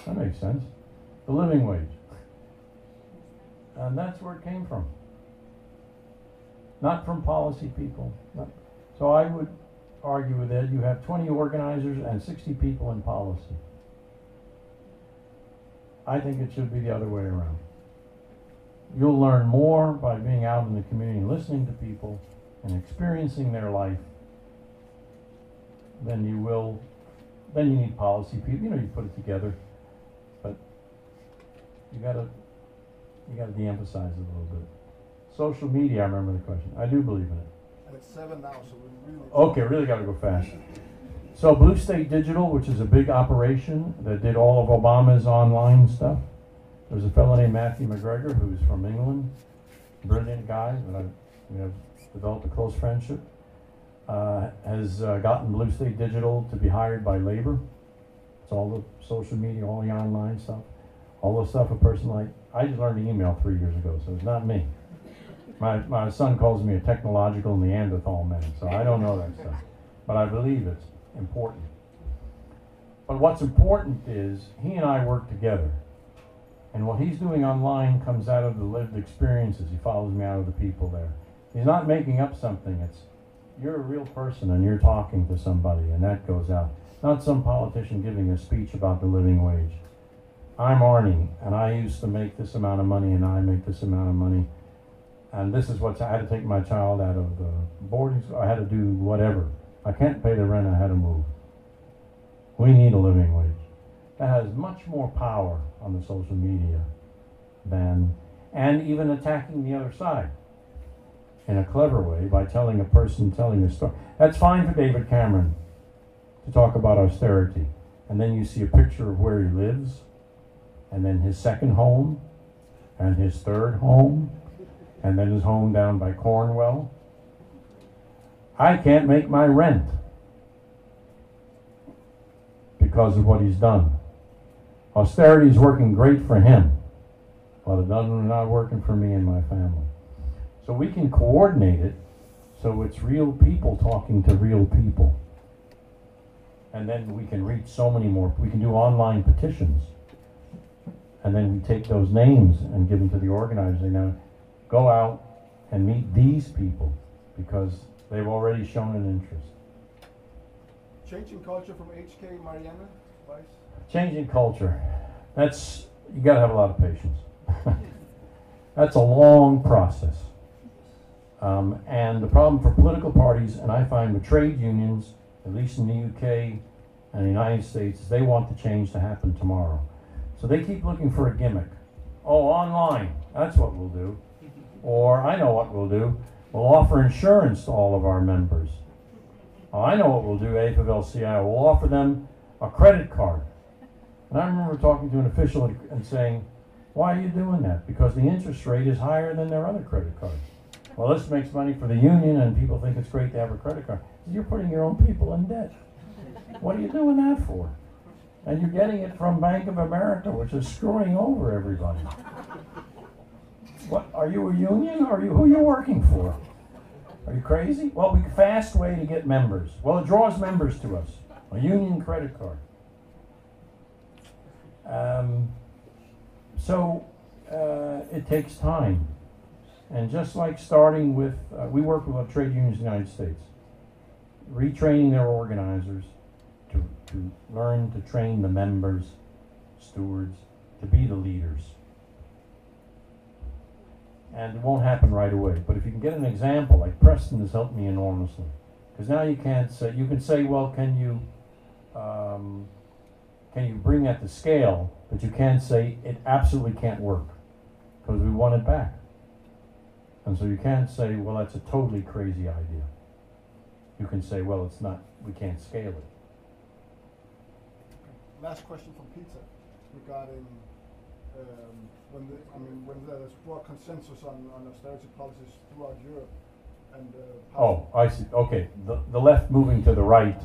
That makes sense. The living wage. And that's where it came from. Not from policy people. So I would argue with Ed, you have 20 organizers and 60 people in policy. I think it should be the other way around. You'll learn more by being out in the community and listening to people and experiencing their life than you will. Then you need policy people. You know, you put it together, but you gotta de-emphasize it a little bit. Social media, I remember the question. I do believe in it.
And it's 7 now, so we really...
Okay, really gotta go fast. So Blue State Digital, which is a big operation that did all of Obama's online stuff. There's a fellow named Matthew McGregor who's from England, brilliant guy that we have developed a close friendship. Has gotten Blue State Digital to be hired by labor. It's all the social media, all the online stuff, all the stuff a person like. I just learned to email 3 years ago, so it's not me. My son calls me a technological Neanderthal man, so I don't know that stuff. But I believe it's important. But what's important is he and I work together. And what he's doing online comes out of the lived experiences. He follows me out of the people there. He's not making up something. It's, you're a real person and you're talking to somebody, and that goes out. Not some politician giving a speech about the living wage. I'm Arnie, and I used to make this amount of money, and I make this amount of money. And this is what I had to take my child out of boarding school. I had to do whatever. I can't pay the rent. I had to move. We need a living wage. That has much more power on the social media than, and even attacking the other side in a clever way by telling a story. That's fine for David Cameron to talk about austerity. And then you see a picture of where he lives, and then his second home, and his third home, and then his home down by Cornwall. I can't make my rent because of what he's done. Austerity is working great for him, but it's not working for me and my family. So we can coordinate it so it's real people talking to real people. And then we can reach so many more. We can do online petitions. And then we take those names and give them to the organizers. They now go out and meet these people because they've already shown an interest.
Changing culture from HK, Mariana, Vice?
Changing culture. That's, you gotta have a lot of patience. That's a long process. And the problem for political parties, and I find with trade unions, at least in the UK and the United States, they want the change to happen tomorrow. So they keep looking for a gimmick. Oh, online, that's what we'll do. Or I know what we'll do. We'll offer insurance to all of our members. Oh, I know what we'll do, AFL-CIO. We'll offer them a credit card. And I remember talking to an official and saying, why are you doing that? Because the interest rate is higher than their other credit cards. Well, this makes money for the union, and people think it's great to have a credit card. You're putting your own people in debt. What are you doing that for? And you're getting it from Bank of America, which is screwing over everybody. What, are you a union, or who are you working for? Are you crazy? Well, fast way to get members. Well, it draws members to us. A union credit card. It takes time. And just like starting with, we work with trade unions in the United States, retraining their organizers to learn to train the members, stewards, to be the leaders. And it won't happen right away. But if you can get an example, like Preston has helped me enormously. Because now you can't say, you can say, well, can you bring that to scale? But you can't say it absolutely can't work because we want it back. And so you can't say, well, that's a totally crazy idea. You can say, well, it's not, we can't scale it.
Last question from Peter regarding when there's broad consensus on austerity policies throughout Europe. And
oh, I see. Okay, the left moving to the right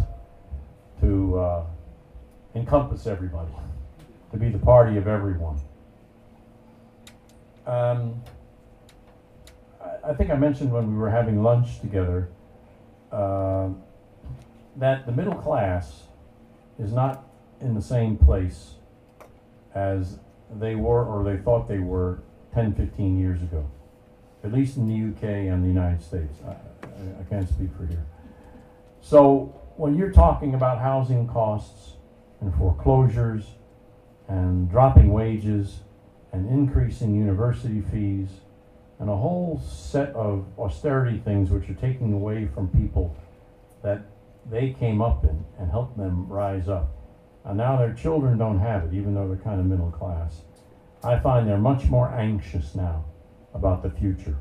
to encompass everybody, to be the party of everyone. I think I mentioned when we were having lunch together that the middle class is not in the same place as they were or they thought they were 10, 15 years ago, at least in the UK and the United States. I can't speak for here. So when you're talking about housing costs and foreclosures and dropping wages and increasing university fees and a whole set of austerity things which are taking away from people that they came up in and helped them rise up. And now their children don't have it, even though they're kind of middle class. I find they're much more anxious now about the future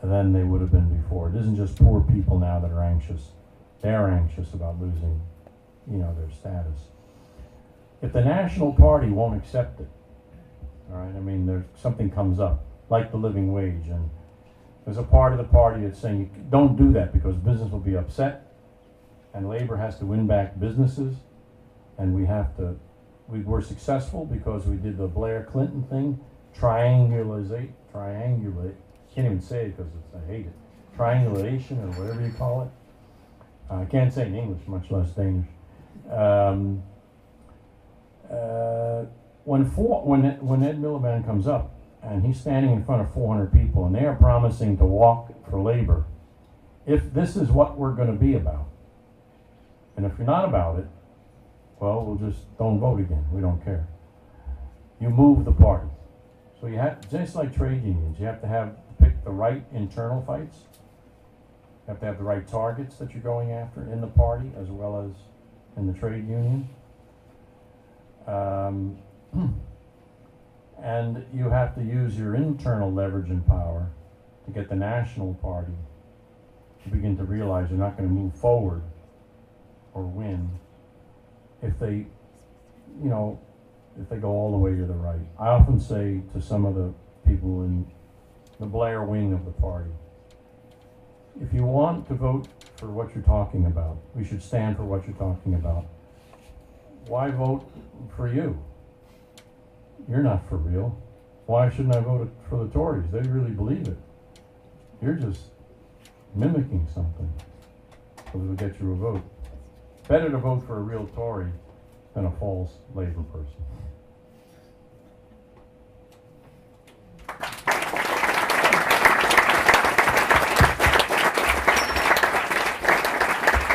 than they would have been before. It isn't just poor people now that are anxious. They're anxious about losing, their status. If the National Party won't accept it, all right, I mean, something comes up, like the living wage, and there's a part of the party that's saying, don't do that because business will be upset, and labor has to win back businesses, and we were successful because we did the Blair Clinton thing, triangulate can't even say it because I hate it. Triangulation or whatever you call it. I can't say it in English, much less Danish. When Ed Miliband comes up and he's standing in front of 400 people and they are promising to walk for labor, if this is what we're going to be about, and if you're not about it, well, we'll just don't vote again. We don't care. You move the party. So you have, just like trade unions, you have to pick the right internal fights. You have to have the right targets that you're going after in the party as well as in the trade union. And you have to use your internal leverage and power to get the national party to begin to realize you're not going to move forward or win if they go all the way to the right. I often say to some of the people in the Blair wing of the party, if you want to vote for what you're talking about, we should stand for what you're talking about. Why vote for you? You're not for real. Why shouldn't I vote for the Tories? They really believe it. You're just mimicking something so it'll get you a vote. Better to vote for a real Tory than a false Labour person.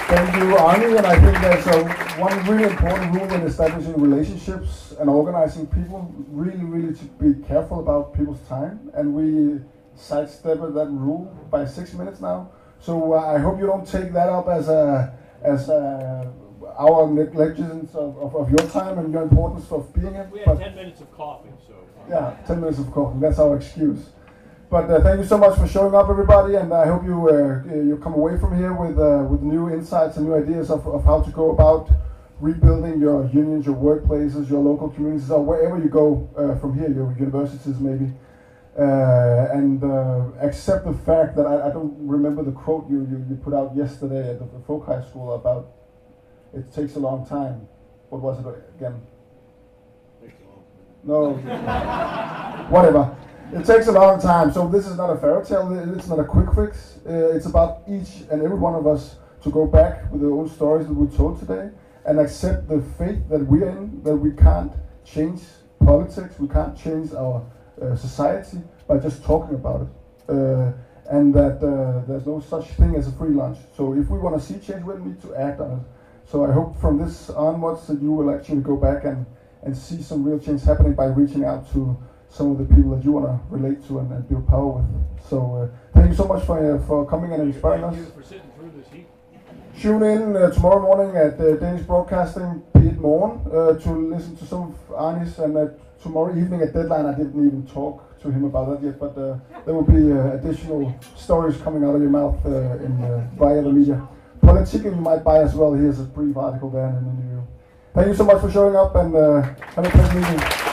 Thank you, Arnie, and I think there's one really important rule in establishing relationships and organizing people, really to be careful about people's time, and we sidestepped that rule by 6 minutes now. So I hope you don't take that up as our negligence of your time and your importance of being here.
We had 10 minutes of coffee, so...
Yeah, 10 minutes of coffee, that's our excuse. But thank you so much for showing up, everybody, and I hope you come away from here with new insights and new ideas of how to go about rebuilding your unions, your workplaces, your local communities, or wherever you go from here, your universities maybe. And accept the fact that I don't remember the quote you put out yesterday at the folk high school about it takes a long time. What was it again? No, whatever. It takes a long time, so this is not a fairy tale, it's not a quick fix. It's about each and every one of us to go back with the old stories that we told today and accept the faith that we're in, that we can't change politics, we can't change our society by just talking about it. And that there's no such thing as a free lunch. So if we want to see change, we need to act on it. So I hope from this onwards that you will actually go back and see some real change happening by reaching out to some of the people that you want to relate to and build power with. So thank you so much for coming and inspiring us.
Thank you for sitting through this heat.
Tune in tomorrow morning at Danish Broadcasting, P1 Morgen, to listen to some of Arnie's, and tomorrow evening at Deadline. I didn't even talk to him about that yet, but there will be additional stories coming out of your mouth via the media. Politiken you might buy as well. Here's a brief article there and an interview. Thank you so much for showing up, and have a pleasant evening.